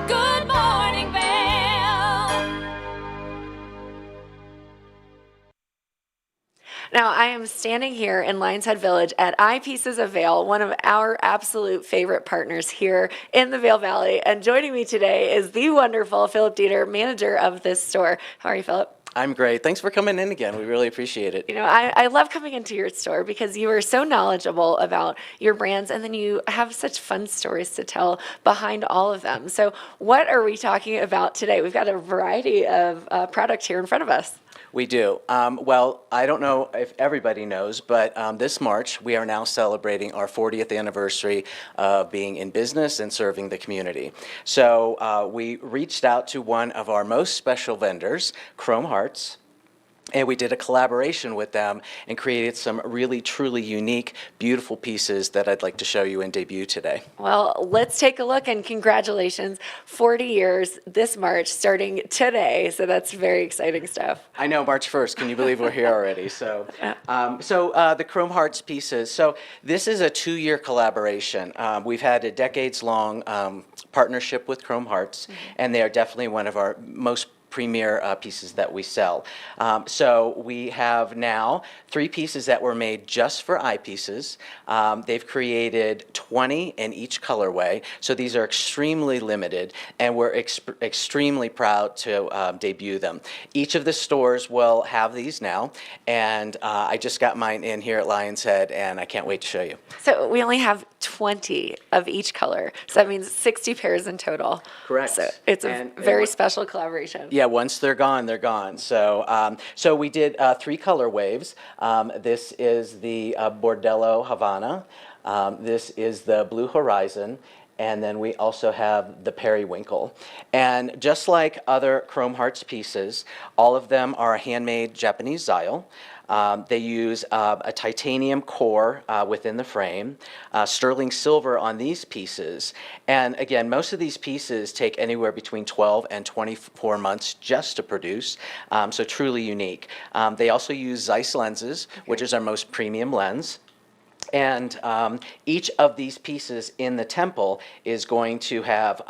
Good morning, Vail. Now, I am standing here in Lions Head Village at Eyepieces of Vail, one of our absolute favorite partners here in the Vail Valley. And joining me today is the wonderful Philip Dieter, manager of this store. How are you, Philip? I'm great. Thanks for coming in again. We really appreciate it. You know, I love coming into your store because you are so knowledgeable about your brands, and then you have such fun stories to tell behind all of them. So what are we talking about today? We've got a variety of product here in front of us. We do. Well, I don't know if everybody knows, but this March we are now celebrating our 40th anniversary of being in business and serving the community. So we reached out to one of our most special vendors, Chrome Hearts, and we did a collaboration with them and created some really, truly unique, beautiful pieces that I'd like to show you and debut today. Well, let's take a look, and congratulations, 40 years this March, starting today. So that's very exciting stuff. I know, March 1st. Can you believe we're here already? So, the Chrome Hearts pieces. So this is a 2-year collaboration. We've had a decades-long partnership with Chrome Hearts, and they are definitely one of our most premier pieces that we sell. So we have now 3 pieces that were made just for eyepieces. They've created 20 in each colorway, so these are extremely limited, and we're extremely proud to debut them. Each of the stores will have these now, and I just got mine in here at Lions Head, and I can't wait to show you. So we only have 20 of each color, so that means 60 pairs in total. Correct. So it's a very special collaboration. Yeah, once they're gone, they're gone. So, so we did 3 color waves. This is the Bordello Havana. This is the Blue Horizon. And then we also have the Periwinkle. And just like other Chrome Hearts pieces, all of them are handmade Japanese Zeil. They use a titanium core within the frame, sterling silver on these pieces. And again, most of these pieces take anywhere between 12 and 24 months just to produce, so truly unique. They also use Zeiss lenses, which is our most premium lens. And each of these pieces in the temple is going to have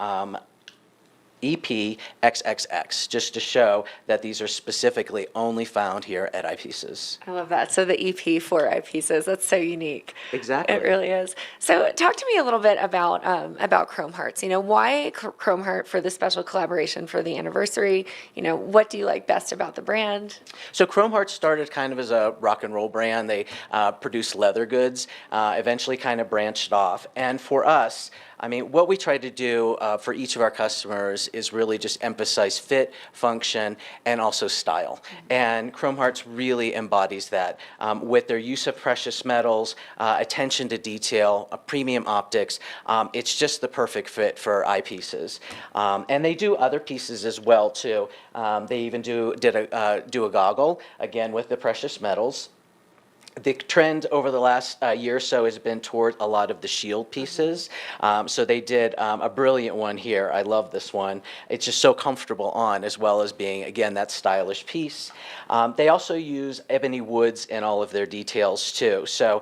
EP XXX, just to show that these are specifically only found here at Eyepieces. I love that. So the EP for Eyepieces, that's so unique. Exactly. It really is. So talk to me a little bit about Chrome Hearts. You know, why Chrome Heart for the special collaboration for the anniversary? You know, what do you like best about the brand? So Chrome Hearts started kind of as a rock and roll brand. They produced leather goods, eventually kind of branched off. And for us, I mean, what we try to do for each of our customers is really just emphasize fit, function, and also style. And Chrome Hearts really embodies that with their use of precious metals, attention to detail, premium optics. It's just the perfect fit for eyepieces. And they do other pieces as well too. They even do a goggle, again with the precious metals. The trend over the last year or so has been toward a lot of the shield pieces. So they did a brilliant one here. I love this one. It's just so comfortable on, as well as being, again, that stylish piece. They also use ebony woods in all of their details too. So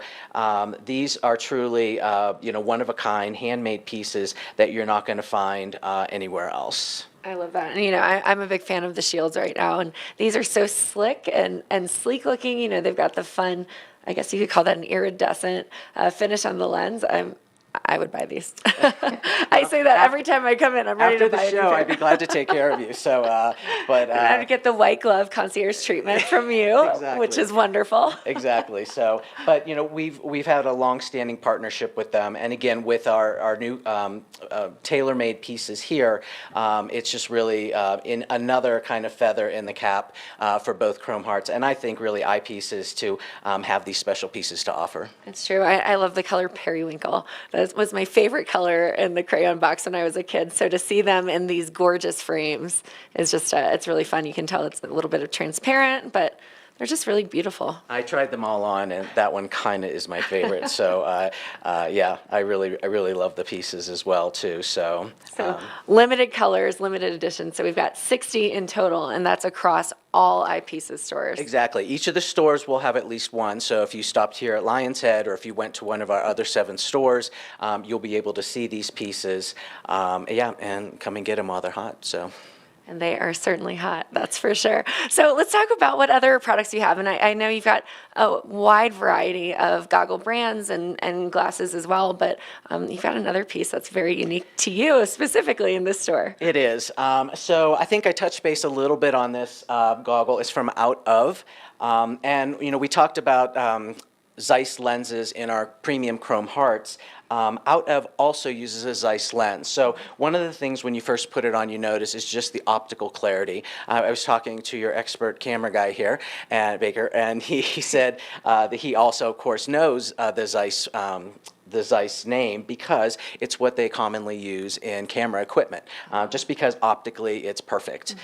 these are truly, one of a kind, handmade pieces that you're not going to find anywhere else. I love that. And, I'm a big fan of the shields right now. And these are so slick and sleek looking. They've got the fun, I guess you could call that an iridescent finish on the lens. I would buy these. I say that every time I come in. I'm ready to buy After the show, I'd be glad to take care of you. So, I would get the white glove concierge treatment from you, Exactly. which is wonderful. Exactly. So, but we've had a long-standing partnership with them, and again with our new tailor-made pieces here, it's just really in another kind of feather in the cap for both Chrome Hearts and I think really eyepieces to have these special pieces to offer. It's true. I love the color periwinkle. That was my favorite color in the crayon box when I was a kid. So to see them in these gorgeous frames is just, it's really fun. You can tell it's a little bit of transparent, but they're just really beautiful. I tried them all on, and that one kind of is my favorite. So, yeah, I really love the pieces as well too. So, limited colors, limited edition. So we've got 60 in total, and that's across all Eyepieces stores. Exactly. Each of the stores will have at least one. So if you stopped here at Lion's Head, or if you went to one of our other 7 stores, you'll be able to see these pieces. Yeah, and come and get them while they're hot. So. And they are certainly hot, that's for sure. So let's talk about what other products you have. And I know you've got a wide variety of goggle brands and glasses as well, but you've got another piece that's very unique to you, specifically in this store. It is. So I think I touched base a little bit on this goggle. It's from Out Of. And, we talked about Zeiss lenses in our premium Chrome Hearts. Out Of also uses a Zeiss lens. So one of the things when you first put it on you notice is just the optical clarity. I was talking to your expert camera guy here, Baker, and he said that he also, of course, knows the Zeiss name because it's what they commonly use in camera equipment, just because optically it's perfect.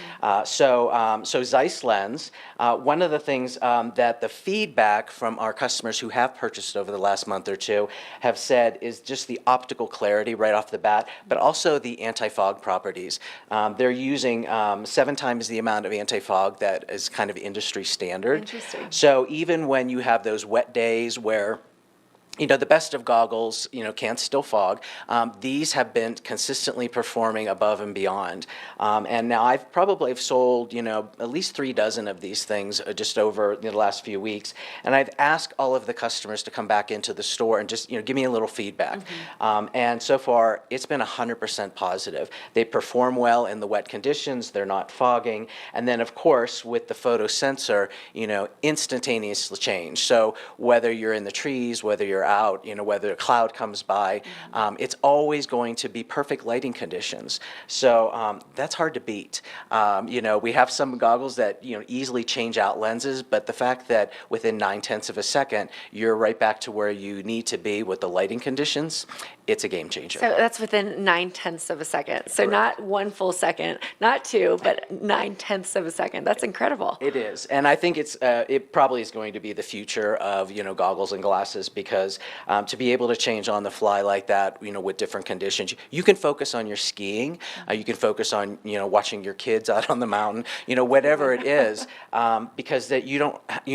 So Zeiss lens, one of the things that the feedback from our customers who have purchased over the last month or two have said is just the optical clarity right off the bat, but also the anti-fog properties. They're using 7 times the amount of anti-fog that is kind of industry standard. Interesting. So even when you have those wet days where the best of goggles, can still fog. These have been consistently performing above and beyond. And now I've probably sold, at least 3 dozen of these things just over the last few weeks. And I've asked all of the customers to come back into the store and just, give me a little feedback. And so far, it's been 100% positive. They perform well in the wet conditions. They're not fogging. And then, of course, with the photo sensor, instantaneous change. So whether you're in the trees, whether you're out, whether a cloud comes by, it's always going to be perfect lighting conditions. So that's hard to beat. We have some goggles that easily change out lenses, but the fact that within 9/10 of a second you're right back to where you need to be with the lighting conditions, it's a game changer. So that's within 9/10 of a second. So not 1 full second, not 2, but 9/10 of a second. That's incredible. It is, and I think it probably is going to be the future of goggles and glasses because to be able to change on the fly like that, with different conditions, you can focus on your skiing, you can focus on watching your kids out on the mountain, whatever it is, because that you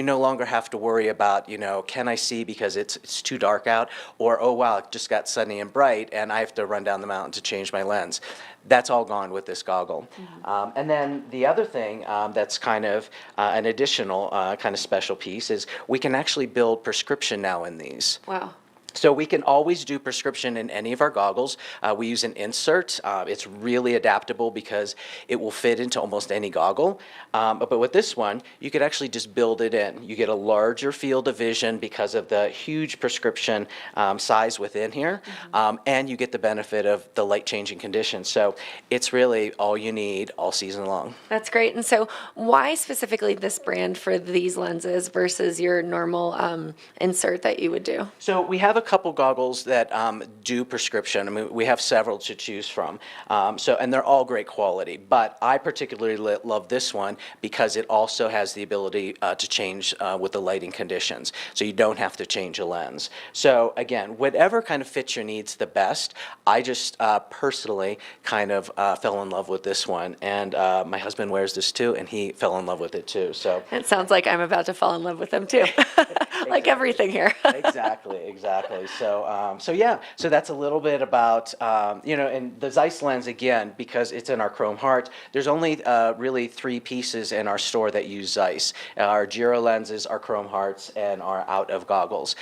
no longer have to worry about can I see because it's too dark out, or oh wow, it just got sunny and bright and I have to run down the mountain to change my lens. That's all gone with this goggle. And then the other thing that's kind of an additional kind of special piece is we can actually build prescription now in these. Wow. So we can always do prescription in any of our goggles. We use an insert. It's really adaptable because it will fit into almost any goggle. But with this one, you could actually just build it in. You get a larger field of vision because of the huge prescription size within here, and you get the benefit of the light changing conditions. So it's really all you need all season long. That's great. And so why specifically this brand for these lenses versus your normal insert that you would do? So we have a couple goggles that do prescription. I mean, we have several to choose from. And they're all great quality. But I particularly love this one because it also has the ability to change with the lighting conditions. So you don't have to change a lens. So again, whatever kind of fits your needs the best. I just personally kind of fell in love with this one. And my husband wears this too, and he fell in love with it too. So it sounds like I'm about to fall in love with them too. Like everything here. Exactly. So yeah, so that's a little bit about, and the Zeiss lens, again, because it's in our chrome heart, there's only really 3 pieces in our store that use Zeiss. Our Giro lenses, our chrome hearts, and our out of goggles.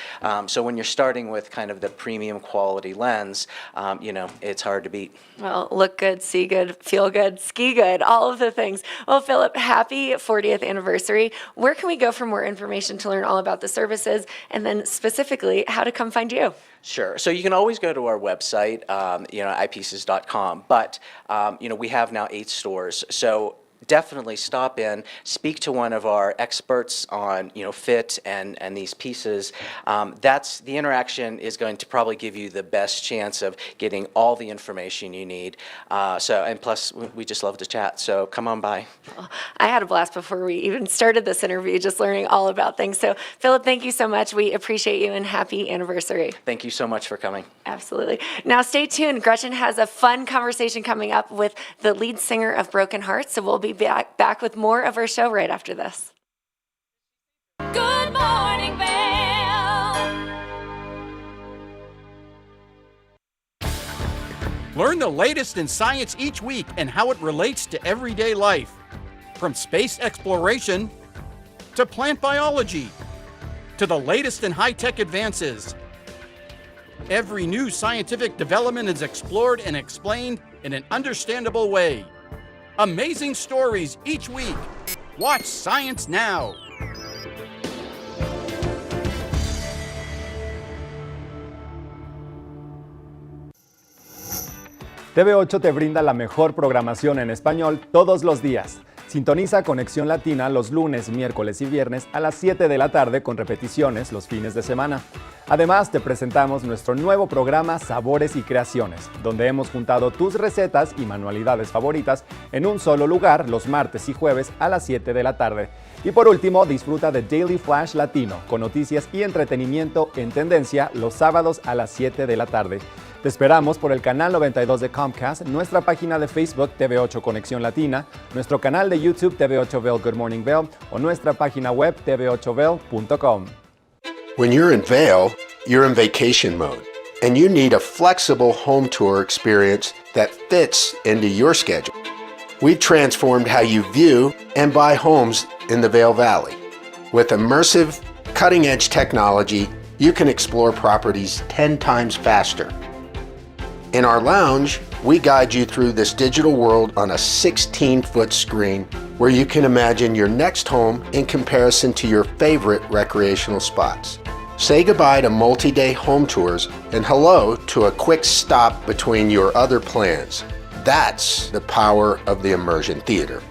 So when you're starting with kind of the premium quality lens, it's hard to beat. Well, look good, see good, feel good, ski good, all of the things. Well, Philip, happy 40th anniversary. Where can we go for more information to learn all about the services, and then specifically how to come find you? Sure. So you can always go to our website, eyepieces.com, but, we have now 8 stores. So definitely stop in, speak to one of our experts on, fit and these pieces. The interaction is going to probably give you the best chance of getting all the information you need. And plus, we just love to chat. So come on by. Well, I had a blast before we even started this interview, just learning all about things. So Philip, thank you so much. We appreciate you and happy anniversary. Thank you so much for coming. Absolutely. Now stay tuned. Gretchen has a fun conversation coming up with the lead singer of Broken Hearts. So we'll be back with more of our show right after this. Good morning, Vail. Learn the latest in science each week and how it relates to everyday life. From space exploration to plant biology to the latest in high-tech advances. Every new scientific development is explored and explained in an understandable way. Amazing stories each week. Watch Science Now. TV8 te brinda la mejor programación en español todos los días. Sintoniza Conexión Latina los lunes, miércoles y viernes a las 7 de la tarde con repeticiones los fines de semana. Además, te presentamos nuestro nuevo programa Sabores y Creaciones, donde hemos juntado tus recetas y manualidades favoritas en un solo lugar los martes y jueves a las 7 de la tarde. Y por último, disfruta de Daily Flash Latino, con noticias y entretenimiento en tendencia los sábados a las 7 de la tarde. Te esperamos por el canal 92 de Comcast, nuestra página de Facebook TV8 Conexión Latina, nuestro canal de YouTube TV8 Vail Good Morning Vail o nuestra página web tv8vail.com. When you're in Vail, you're in vacation mode, and you need a flexible home tour experience that fits into your schedule. We've transformed how you view and buy homes in the Vail Valley. With immersive, cutting-edge technology, you can explore properties 10 times faster. In our lounge, we guide you through this digital world on a 16-foot screen where you can imagine your next home in comparison to your favorite recreational spots. Say goodbye to multi-day home tours and hello to a quick stop between your other plans. That's the power of the immersion theater.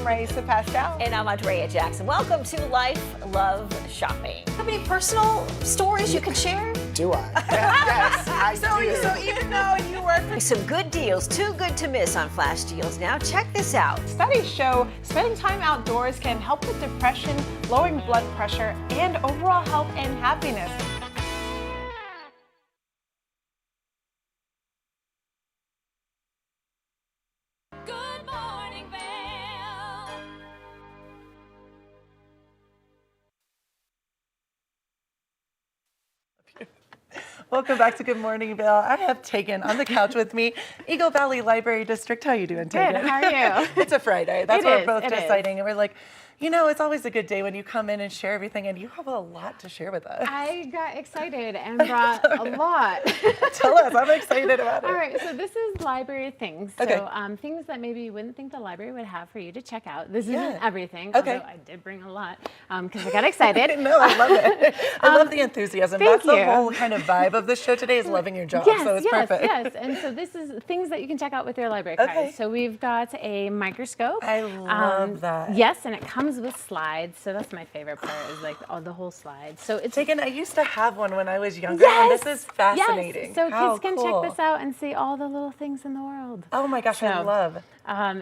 Raisa Pascal. And I'm Andrea Jackson. Welcome to Life, Love, Shopping. Have any personal stories you can share? Do I? Yes, I do. So even though you work for some good deals, too good to miss on flash deals now. Check this out. Studies show spending time outdoors can help with depression, lowering blood pressure, and overall health and happiness. Welcome back to Good Morning, Vail. I have Tegan on the couch with me, Eagle Valley Library District. How you doing, Tegan? Good, how are you? It's a Friday. That's It what is, we're both it is. deciding. And we're like, you know, it's always a good day when you come in and share everything, and you have a lot to share with us. I got excited and brought a lot. Tell us, I'm excited about it. All right, so this is library things. Okay. So things that maybe you wouldn't think the library would have for you to check out. This Yeah. isn't everything, Okay. although I did bring a lot because I got excited. No, I love it. I love the enthusiasm. Thank That's the you. whole kind of vibe of the show today is loving your job, Yes, so it's yes, perfect. yes. And so this is things that you can check out with your library card. Okay. So we've got a microscope. I love that. Yes, and it comes with slides. So that's my favorite part is like the whole slide. So it's Tegan, I used to have one when I was younger, and this is fascinating. Yes. So How kids can cool. check this out and see all the little things in the world. Oh my gosh, I love.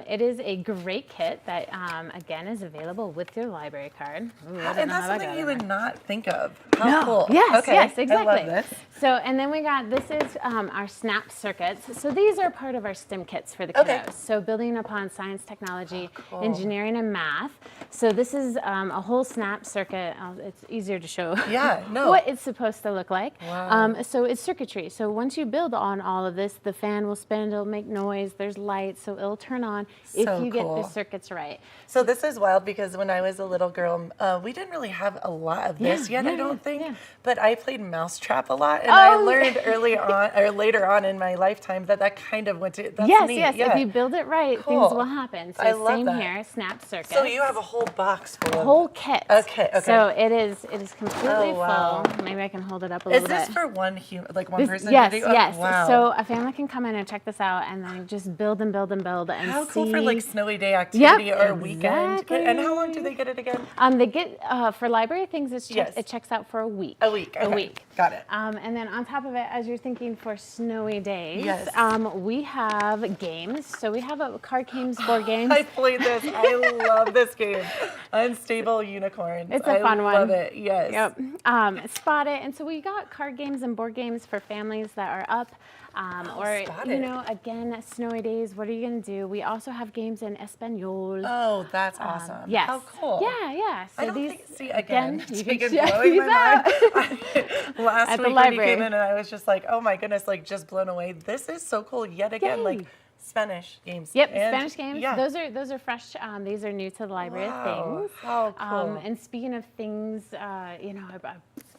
It is a great kit that, again, is available with your library card. Ooh, I don't And know how that's that something got you in would there. not think of. How No. cool. Yes, Okay. yes, exactly. I love this. So, and then we got, this is our SNAP circuits. So these are part of our STEM kits for the Okay. kiddos. So building upon science, technology, cool. engineering, and math. So this is a whole SNAP circuit. It's easier to show Yeah, no. what it's supposed to look like. Wow. So it's circuitry. So once you build on all of this, the fan will spin, it'll make noise, there's lights, so it'll turn on if So you get cool. the circuits right. So this is wild because when I was a little girl, we didn't really have a lot of this Yeah, yet, I yeah, don't think. yeah. But I played Mousetrap a lot, and I Oh. learned early on, or later on in my lifetime, that kind of went to. That's Yes, neat. yes. Yeah. If you build it right, Cool. things will happen. So I love same that. here, SNAP circuits. So you have a whole box full of. whole kit. Okay, okay. So it is completely Oh, wow. full. Maybe I can hold it up a Is little this bit. for one This- person? yes, to do? Oh, yes. wow. So a family can come in and check this out and then just build and build and build and How see. cool for like snowy day activity or weekend. exactly. And how long do they get it again? They get for library things. Yes. It checks out for a week. A week. A okay. week. Got it. And then on top of it, as you're thinking for snowy days, Yes. we have games. So we have card games, board games. I played this. I love this game. Unstable Unicorns. It's a fun one. I love it. Yes. Yep. Spot It. And so we got card games and board games for families that are up. Or, Spot you It. know, again, snowy days, what are you going to do? We also have games in Espanol. Oh, that's awesome. Yes. How cool. Yeah, yeah. So I don't these, think, see, again, you Tegan can check blowing these my out. mind. Last At the week when library. you came in and I was just like, oh my goodness, like just blown away. This is so cool yet again, Yay. like Spanish games. Yep, And- Spanish games. Yeah. Those are fresh. These are new to the library Wow, of things. how cool. And speaking of things, you know, I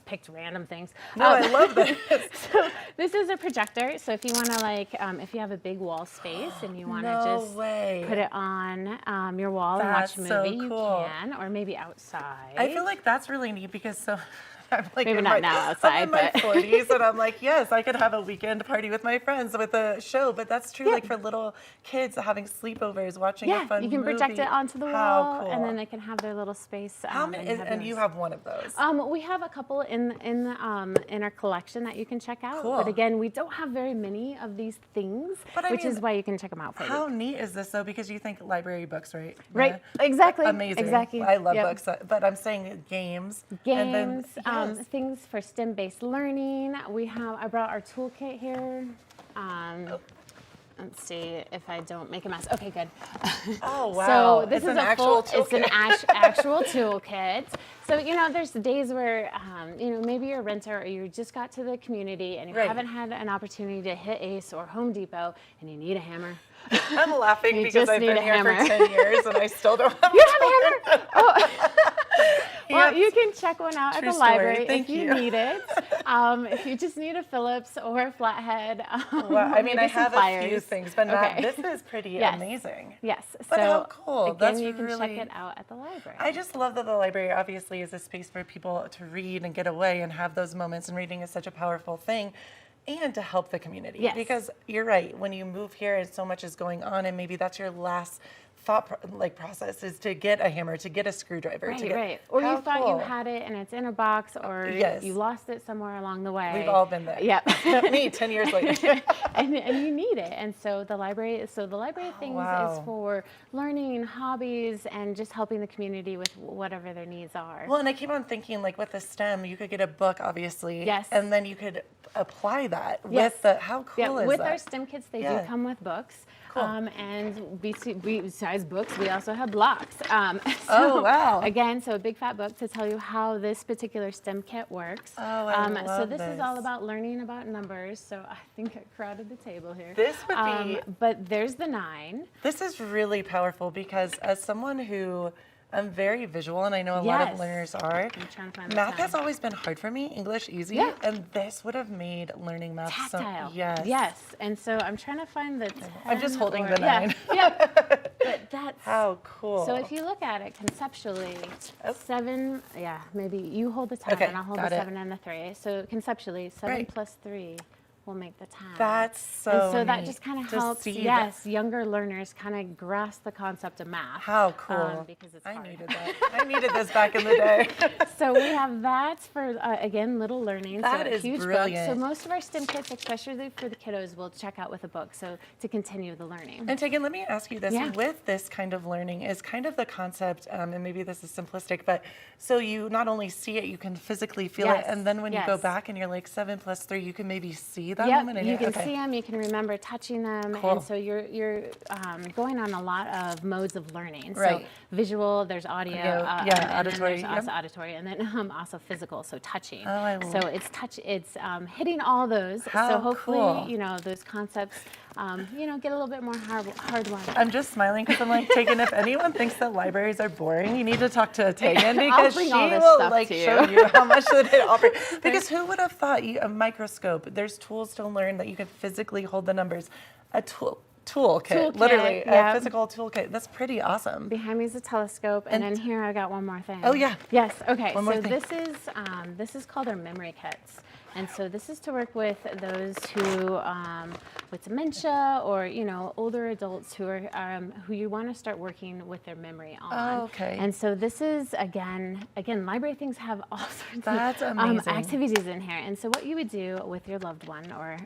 picked random things. No, I love this. So this is a projector. So if you want to like, if you have a big wall space and you want to No just way. put it on your wall That's and watch so a movie, cool. you can, or maybe outside. I feel like that's really neat because I'm like Maybe in not my, now I'm outside, in my but 40s and I'm like, yes, I could have a weekend party with my friends with a show. But that's true, like for little kids having sleepovers, watching a fun you can project movie. it onto the How wall, cool. and then they can have their little space. How many? And you have one of those. We have a couple in our collection that you can check out. Cool. But again, we don't have very many of these things, But I which mean, is why you can check them out for a How week. neat is this though? Because you think library books, right? Right. Yeah. Exactly. Amazing. Exactly. I love Yep. books, but I'm saying games. And then, Games, yes. things for STEM-based learning. I brought our toolkit here. Let's see if I don't make a mess. Okay, good. Oh, wow. So this It's is an a actual full, it's an toolkit. actual toolkit. So, you know, there's days where, you know, maybe you're a renter or you just got to the community and you Right. haven't had an opportunity to hit Ace or Home Depot and you need a hammer. I'm laughing You because just I've need been a here for hammer. 10 years and I still don't have You have a hammer? Oh. Well, Yep. you can check one out True at the story. library Thank if you you. need it. If you just need a Phillips or a flathead. Well, I mean, maybe I some have pliers. a few things, but not, Okay. this is pretty Yes. amazing. Yes. But so how cool. Again, That's you can really, check it out at the library. I just love that the library obviously is a space for people to read and get away and have those moments, and reading is such a powerful thing. And to help the community. Yes. Because you're right, when you move here and so much is going on, and maybe that's your last process is to get a hammer, to get a screwdriver. Right, to get, right. Or How you thought cool. you had it and it's in a box, or Yes. you lost it somewhere along the way. We've all been there. Yep. Me, 10 years later. and you need it. And so the library of things wow. is for learning, hobbies, and just helping the community with whatever their needs are. Well, and I keep on thinking, like with the STEM, you could get a book, obviously. Yes. And then you could apply that Yes. with the, how cool Yeah, is with that? our STEM kits, they Yeah. do come with books. Cool. And besides books, we also have blocks. Oh, wow. Again, so a big fat book to tell you how this particular STEM kit works. Oh, I So love this is all this. about learning about numbers. So I think I crowded the table here. This would be, but there's the 9. this is really powerful because as someone who, I'm very visual and I know a lot of Yes. learners are, I'm trying to find the math 9. has always been hard for me, English easy, Yeah. and this would have made learning math Tactile. so, yes. Yes. And so I'm trying to find the 10 I'm just holding or- the 9. Yeah. But that's how cool. So if you look at it conceptually, 7, maybe you hold the 10 Okay, and I'll hold got the it. 7 and the 3. So conceptually, 7 Right. plus 3 will make the 10. That's so And so that neat just kind of to helps, see yes, younger learners kind of grasp the concept of math. How cool. Because it's I hard. needed that. I needed this back in the day. So we have that for, again, little learning. That so a is huge brilliant. book. So most of our STEM kits, especially for the kiddos, will check out with a book, so to continue the learning. And Tegan, let me ask you this. Yeah. With this kind of learning is kind of the concept, and maybe this is simplistic, but so you not only see it, you can physically feel Yes, it. And then when you go yes. back and you're like 7 plus 3, you can maybe see them. Yep, and you you're- can see them, you can remember touching them, Cool. and so you're going on a lot of modes of learning. Right. So visual, there's audio, Yeah, and then auditory, there's also yep. auditory, and then also physical, so touching. Oh, I So it's hitting all those. How so hopefully, cool. those concepts, get a little bit more hard one. I'm just smiling because I'm like, Tegan, if anyone thinks that libraries are boring, you need to talk to Tegan I'll because bring she all this will stuff like to you. show you how much that it offers. Because who would have thought a microscope, there's tools to learn that you can physically hold the numbers. A toolkit, literally, yeah. a physical toolkit. That's pretty awesome. Behind me is a telescope, and then here I got one more thing. Oh, yeah. Yes. Okay. One more so thing. this is called our memory kits, and so this is to work with those who with dementia or older adults who are who you want to start working with their memory on. Oh, okay. And so this is again library things have all sorts That's of amazing. activities in here, and so what you would do with your loved one or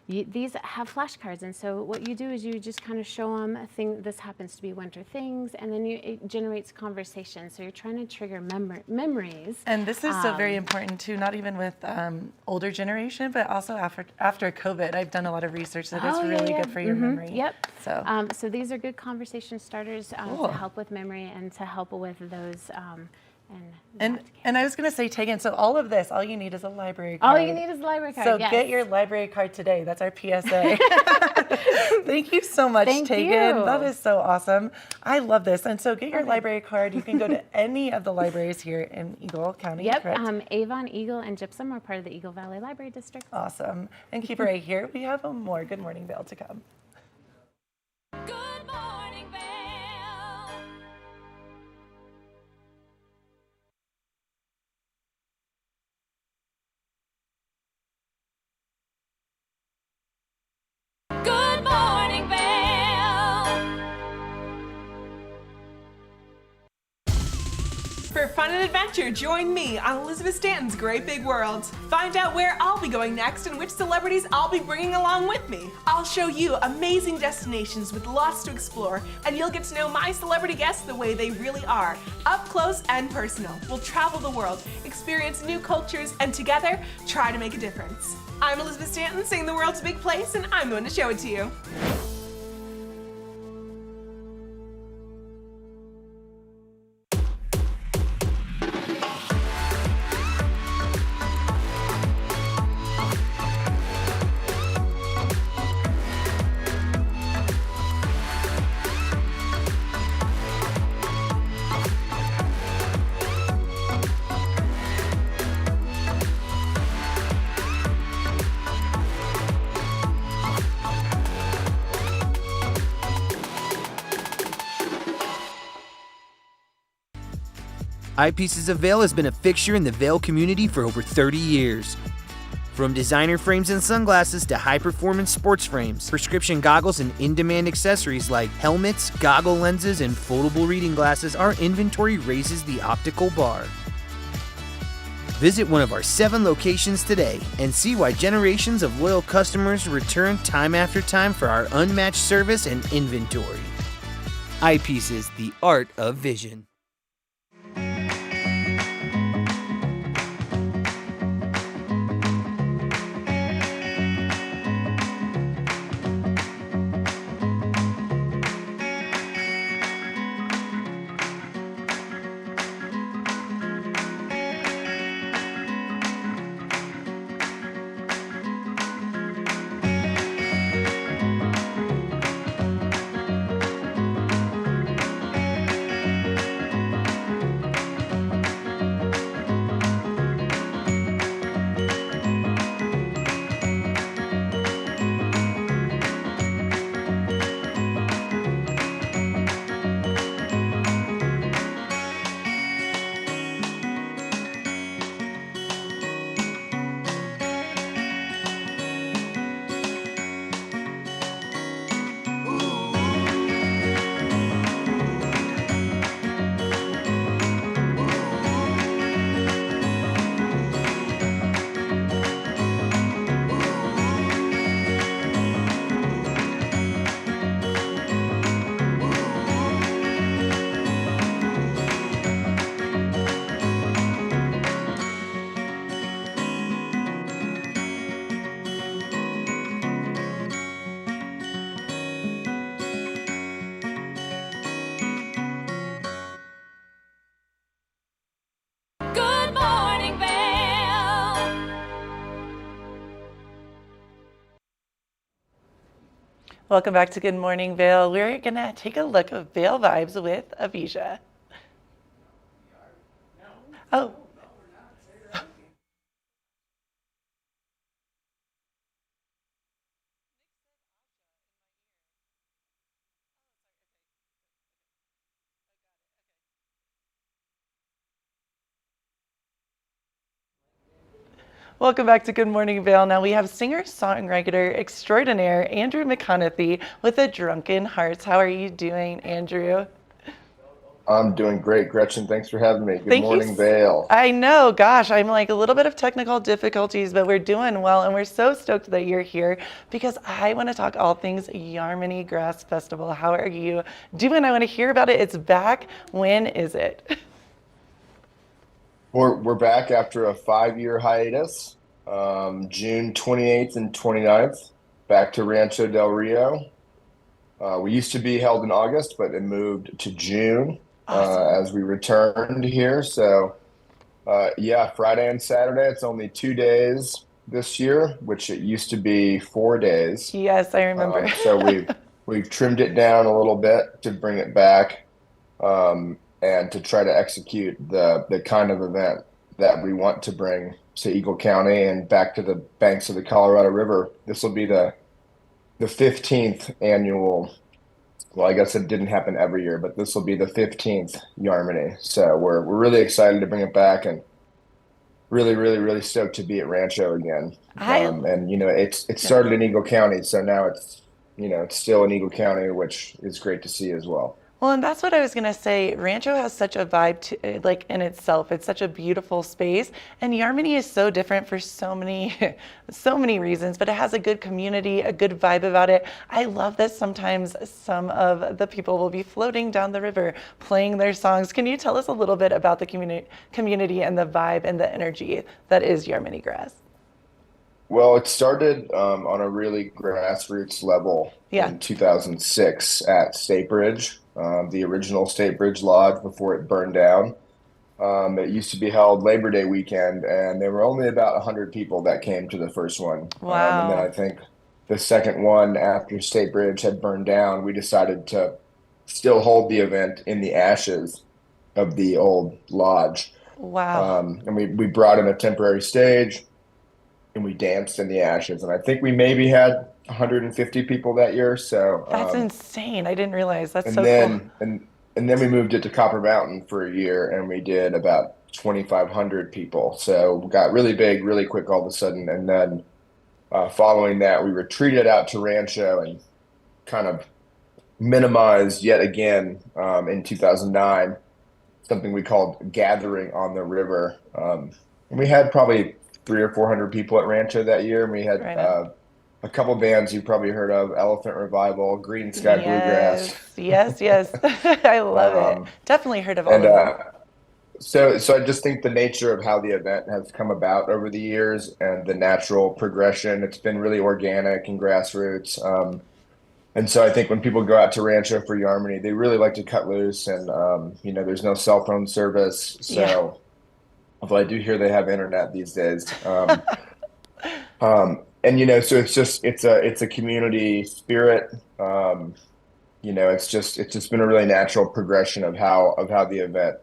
these have flashcards, and so what you do is you just kind of show them a thing. This happens to be winter things, and then it generates conversation. So you're trying to trigger memories. And this is so very important too, not even with older generation, but also after COVID. I've done a lot of research that it's really good for your memory. Yep. So, so these are good conversation starters Cool. to help with memory and to help with those. And I was going to say, Tegan, so all of this, all you need is a library card. All you need is a library card. So yes. get your library card today. That's our PSA. Thank you so much, Thank Tegan. you. That is so awesome. I love this. And so get your library card. You can go to any of the libraries here in Eagle County. Yep. Correct? Avon, Eagle, and Gypsum are part of the Eagle Valley Library District. Awesome. And keep it right here. We have more Good Morning Vail to come. Good morning, Vail. Good morning, Vail. For fun and adventure, join me on Elizabeth Stanton's Great Big World. Find out where I'll be going next and which celebrities I'll be bringing along with me. I'll show you amazing destinations with lots to explore, and you'll get to know my celebrity guests the way they really are, up close and personal. We'll travel the world, experience new cultures, and together, try to make a difference. I'm Elizabeth Stanton, saying the world's a big place, and I'm going to show it to you. Eyepieces of Vail has been a fixture in the Vail community for over 30 years. From designer frames and sunglasses to high-performance sports frames, prescription goggles and in-demand accessories like helmets, goggle lenses, and foldable reading glasses, our inventory raises the optical bar. Visit one of our 7 locations today and see why generations of loyal customers return time after time for our unmatched service and inventory. Eyepieces, the art of vision. Welcome back to Good Morning Vail. We're going to take a look at Vail Vibes with Avisha. Oh. Welcome back to Good Morning Vail. Now we have singer-songwriter extraordinaire Andrew McConaughey with A Drunken Hearts. How are you doing, Andrew? I'm doing great, Gretchen. Thanks for having me. Good Thank you. morning, Vail. I know, gosh, I'm like a little bit of technical difficulties, but we're doing well, and we're so stoked that you're here because I want to talk all things Yarmany Grass Festival. How are you doing? I want to hear about it. It's back. When is it? We're back after a 5-year hiatus, June 28th and 29th, back to Rancho del Rio. We used to be held in August, but it moved to June as we returned here. So, yeah, Friday and Saturday. It's only 2 days this year, which it used to be 4 days. Yes, I remember. So we've trimmed it down a little bit to bring it back. And to try to execute the kind of event that we want to bring to Eagle County and back to the banks of the Colorado River. This will be the 15th annual, well, I guess it didn't happen every year, but this will be the 15th Yarmany. So we're really excited to bring it back and really, really, really stoked to be at Rancho again. And, you know, it started in Eagle County, so now it's, you know, it's still in Eagle County, which is great to see as well. Well, and that's what I was going to say. Rancho has such a vibe to, like, in itself. It's such a beautiful space. And Yarmany is so different for so many reasons, but it has a good community, a good vibe about it. I love that sometimes some of the people will be floating down the river playing their songs. Can you tell us a little bit about the community and the vibe and the energy that is Yarmany Grass? Well, it started on a really grassroots level in 2006 at State Bridge, the original State Bridge Lodge before it burned down. It used to be held Labor Day weekend, and there were only about 100 people that came to the first one. Wow. And then I think the second one after State Bridge had burned down, we decided to still hold the event in the ashes of the old lodge. Wow. And we brought in a temporary stage, and we danced in the ashes. And I think we maybe had 150 people that year. So that's insane. I didn't realize. That's and so then, cool. And then we moved it to Copper Mountain for a year, and we did about 2,500 people. So we got really big, really quick all of a sudden. And then following that, we retreated out to Rancho and kind of minimized yet again in 2009, something we called Gathering on the River. And we had probably 300 or 400 people at Rancho that year, and we had a couple bands you probably heard of: Elephant Revival, Green Sky Bluegrass. Yes. I love it. Definitely heard of all of them. So I just think the nature of how the event has come about over the years and the natural progression, it's been really organic and grassroots. And so I think when people go out to Rancho for Yarmany, they really like to cut loose, and you know, there's no cell phone service, so. Although I do hear they have internet these days. And, you know, so it's a community spirit. You know, it's just been a really natural progression of how the event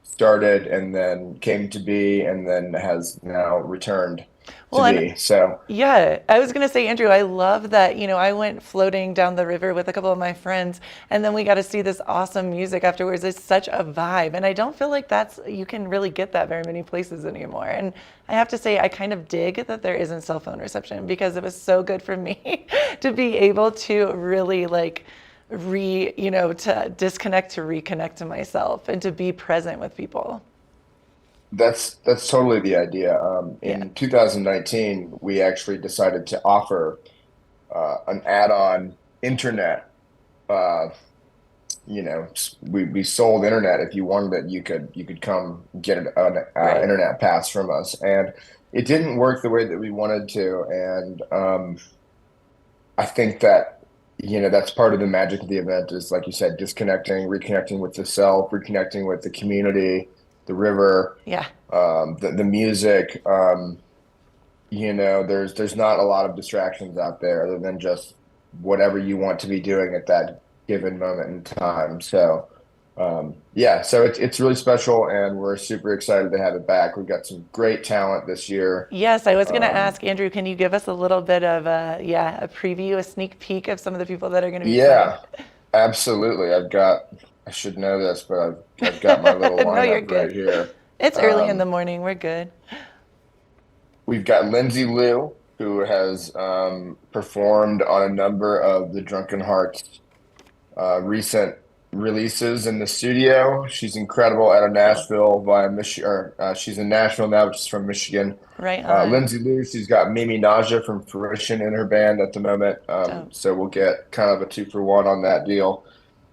started and then came to be and then has now returned to be. So yeah, I was gonna say, Andrew, I love that, you know, I went floating down the river with a couple of my friends, and then we got to see this awesome music afterwards. It's such a vibe, and I don't feel like you can really get that very many places anymore. And I have to say, I kind of dig that there isn't cell phone reception, because it was so good for me to be able to really like to disconnect, to reconnect to myself, and to be present with people. That's totally the idea. In 2019, we actually decided to offer an add-on internet. You know, we sold internet. If you wanted it, you could come get an internet pass from us, and it didn't work the way that we wanted to. And I think that, you know, that's part of the magic of the event is, like you said, disconnecting, reconnecting with the self, reconnecting with the community, the river, the music. You know, there's not a lot of distractions out there other than just whatever you want to be doing at that given moment in time. So yeah, so it's really special, and we're super excited to have it back. We've got some great talent this year. Yes, I was going to ask Andrew, can you give us a little bit of a preview, a sneak peek of some of the people that are going to be Yeah, playing? absolutely. I should know this, but I've got my little No, you're lineup right good. here. It's early in the morning. We're good. We've got Lindsay Liu, who has performed on a number of the Drunken Hearts recent releases in the studio. She's incredible out of Nashville via Michigan. She's in Nashville now, but she's from Michigan. Right on. Lindsay Liu, she's got Mimi Naja from Fruition in her band at the moment. So we'll get kind of a 2-for-1 on that deal.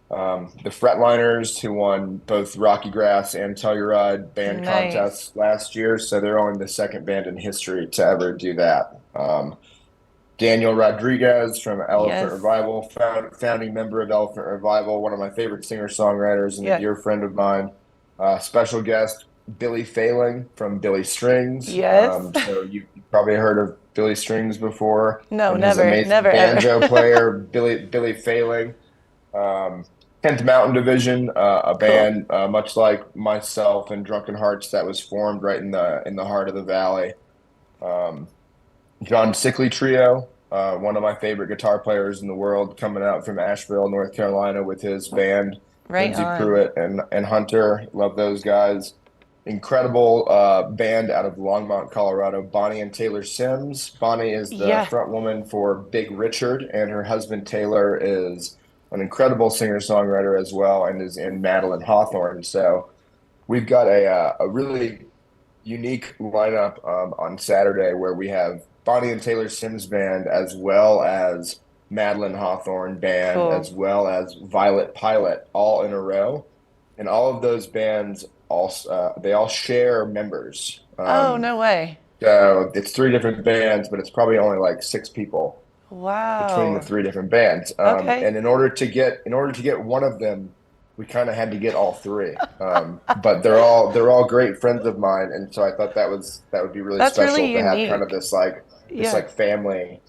The Fretliners, who won both Rocky Grass and Telluride band contests last year, so they're only the second band in history to ever do that. Daniel Rodriguez from Elephant Revival, founding member of Elephant Revival, one of my favorite singer-songwriters and a dear friend of mine. Special guest, Billy Failing from Billy Strings. So you've probably heard of Billy Strings before. No, and never, his amazing never, banjo ever. player, Billy Failing. 10th Mountain Division, a band much like myself and Drunken Hearts that was formed right in the heart of the valley. John Sickley Trio, one of my favorite guitar players in the world, coming out from Asheville, North Carolina with his band. Right Lindsey on. Pruitt and Hunter, love those guys. Incredible band out of Longmont, Colorado, Bonnie and Taylor Sims. Bonnie is the front woman for Big Richard, and her husband Taylor is an incredible singer-songwriter as well, and is in Madeline Hawthorne. So we've got a really unique lineup on Saturday where we have Bonnie and Taylor Sims band, as well as Madeline Hawthorne band, as well as Violet Pilot, all in a row. And all of those bands they all share members. Oh, no way. So it's 3 different bands, but it's probably only like 6 people. Wow. Between the 3 different bands. And in order to get one of them, we kind of had to get all 3. But they're all great friends of mine, and so I thought that would be really special to have kind of this family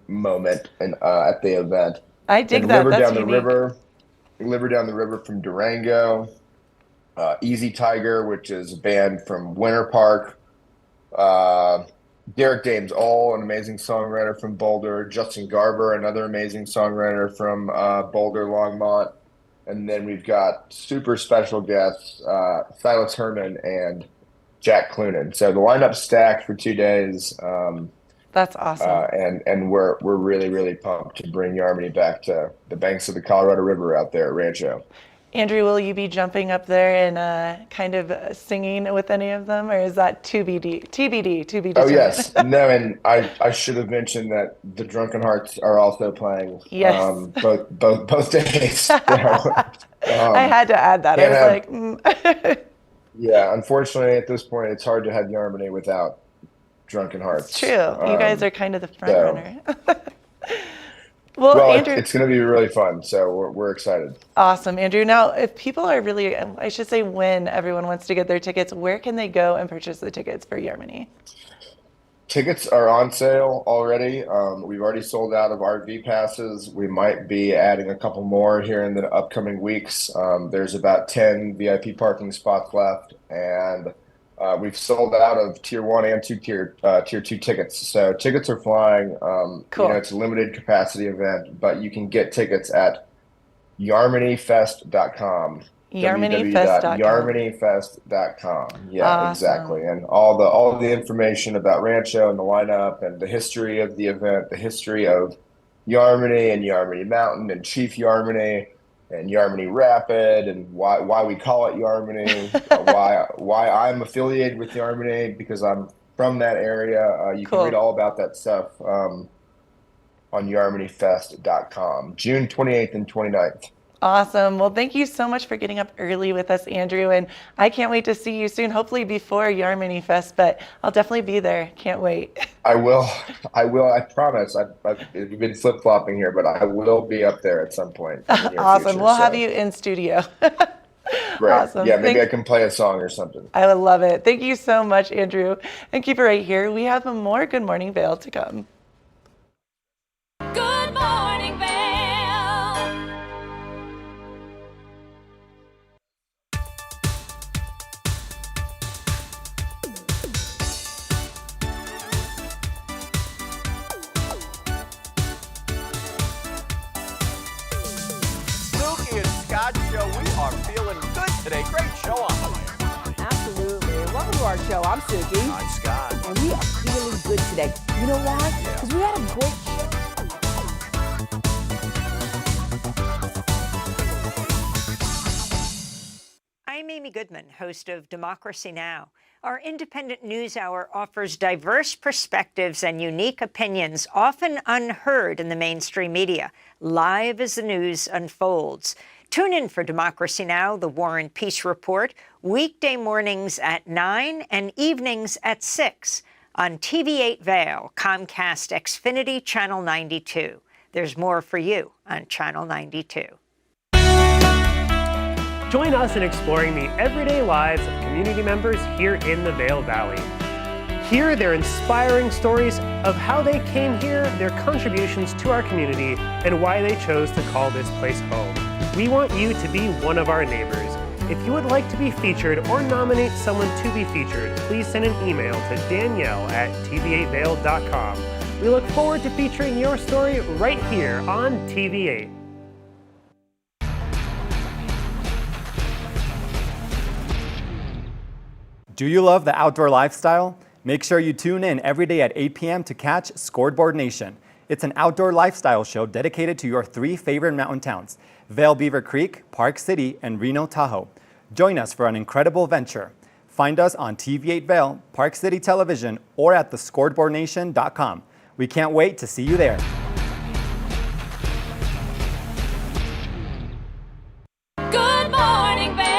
moment at the event. I dig that. That's unique. Liver Down the River from Durango. Easy Tiger, which is a band from Winter Park. Derek Dames, an amazing songwriter from Boulder. Justin Garber, another amazing songwriter from Boulder, Longmont. And then we've got super special guests, Silas Herman and Jack Clunan. So the lineup's stacked for 2 days. That's awesome. And we're really, really pumped to bring Yarmany back to the banks of the Colorado River out there at Rancho. Andrew, will you be jumping up there and kind of singing with any of them, or is that TBD? TBD. Oh yes, no, and I should have mentioned that the Drunken Hearts are also playing. Yes. Both days. I had to add that. I was yeah, unfortunately, at this point, it's hard to have Yarmany without Drunken Hearts. It's true. You guys are kind of the front runner. Well, Andrew, it's going to be really fun, so we're excited. Awesome, Andrew. Now, if people are really, I should say when everyone wants to get their tickets, where can they go and purchase the tickets for Yarmany? Tickets are on sale already. We've already sold out of RV passes. We might be adding a couple more here in the upcoming weeks. There's about 10 VIP parking spots left, and we've sold out of Tier 1 and Tier 2 tickets. So tickets are flying. Cool. It's a limited capacity event, but you can get tickets at yarmanyfest.com. Yarmanyfest.com. Yeah, awesome. Exactly. And all the information about Rancho and the lineup and the history of the event, the history of Yarmany and Yarmany Mountain and Chief Yarmany and Yarmany Rapid, and why we call it Yarmany, why I'm affiliated with Yarmany, because I'm from that area. You can read all about that stuff on yarmanyfest.com, June 28th and 29th. Awesome. Well, thank you so much for getting up early with us, Andrew, and I can't wait to see you soon, hopefully before Yarmany Fest, but I'll definitely be there. Can't wait. I will. I promise. We've been flip-flopping here, but I will be up there at some point. Awesome. Future, we'll have you in studio. Great. Awesome. Yeah, maybe I can play a song or something. I would love it. Thank you so much, Andrew. And keep it right here. We have more Good Morning Vail to come. Good today. Great show on the way. Absolutely. And welcome to our show. I'm Suki. I'm Scott. And we are feeling good today. You know why? Because we had a great show. I'm Amy Goodman, host of Democracy Now! Our independent news hour offers diverse perspectives and unique opinions, often unheard in the mainstream media, live as the news unfolds. Tune in for Democracy Now!, the War and Peace Report, weekday mornings at 9 and evenings at 6 on TV8 Vail, Comcast Xfinity Channel 92. There's more for you on Channel 92. Join us in exploring the everyday lives of community members here in the Vail Valley. Hear their inspiring stories of how they came here, their contributions to our community, and why they chose to call this place home. We want you to be one of our neighbors. If you would like to be featured or nominate someone to be featured, please send an email to danielle@tv8vail.com. We look forward to featuring your story right here on TV8. Do you love the outdoor lifestyle? Make sure you tune in every day at 8 p.m. to catch Scoreboard Nation. It's an outdoor lifestyle show dedicated to your 3 favorite mountain towns, Vail Beaver Creek, Park City, and Reno Tahoe. Join us for an incredible venture. Find us on TV8 Vail, Park City Television, or at thescoreboardnation.com. We can't wait to see you there. Good morning, Vail.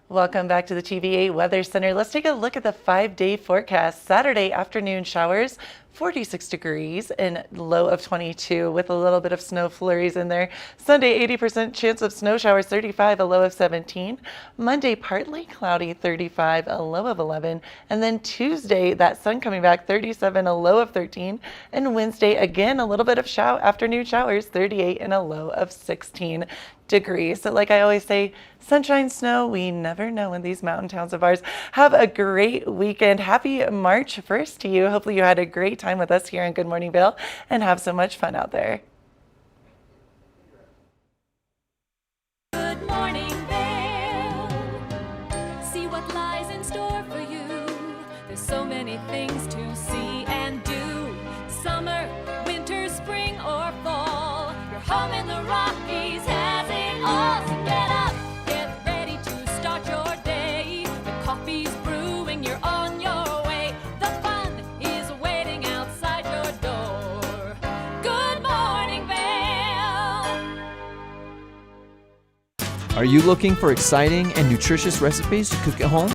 Welcome back to the TVA Weather Center. Let's take a look at the 5-day forecast. Saturday afternoon showers, 46 degrees and low of 22 with a little bit of snow flurries in there. Sunday, 80% chance of snow showers, 35, a low of 17. Monday, partly cloudy, 35, a low of 11. And then Tuesday, that sun coming back, 37, a low of 13. And Wednesday, again, a little bit of afternoon showers, 38 and a low of 16 degrees. So like I always say, sunshine, snow, we never know in these mountain towns of ours. Have a great weekend. Happy March 1st to you. Hopefully you had a great time with us here on Good Morning Vail and have so much fun out there. Good morning, Vail. See what lies in store for you. There's so many things to see and do. Summer, winter, spring, or fall. Your home in the Rockies has it all. So get up, get ready to start your day. The coffee's brewing, you're on your way. The fun is waiting outside your door. Good morning, Vail. Are you looking for exciting and nutritious recipes to cook at home?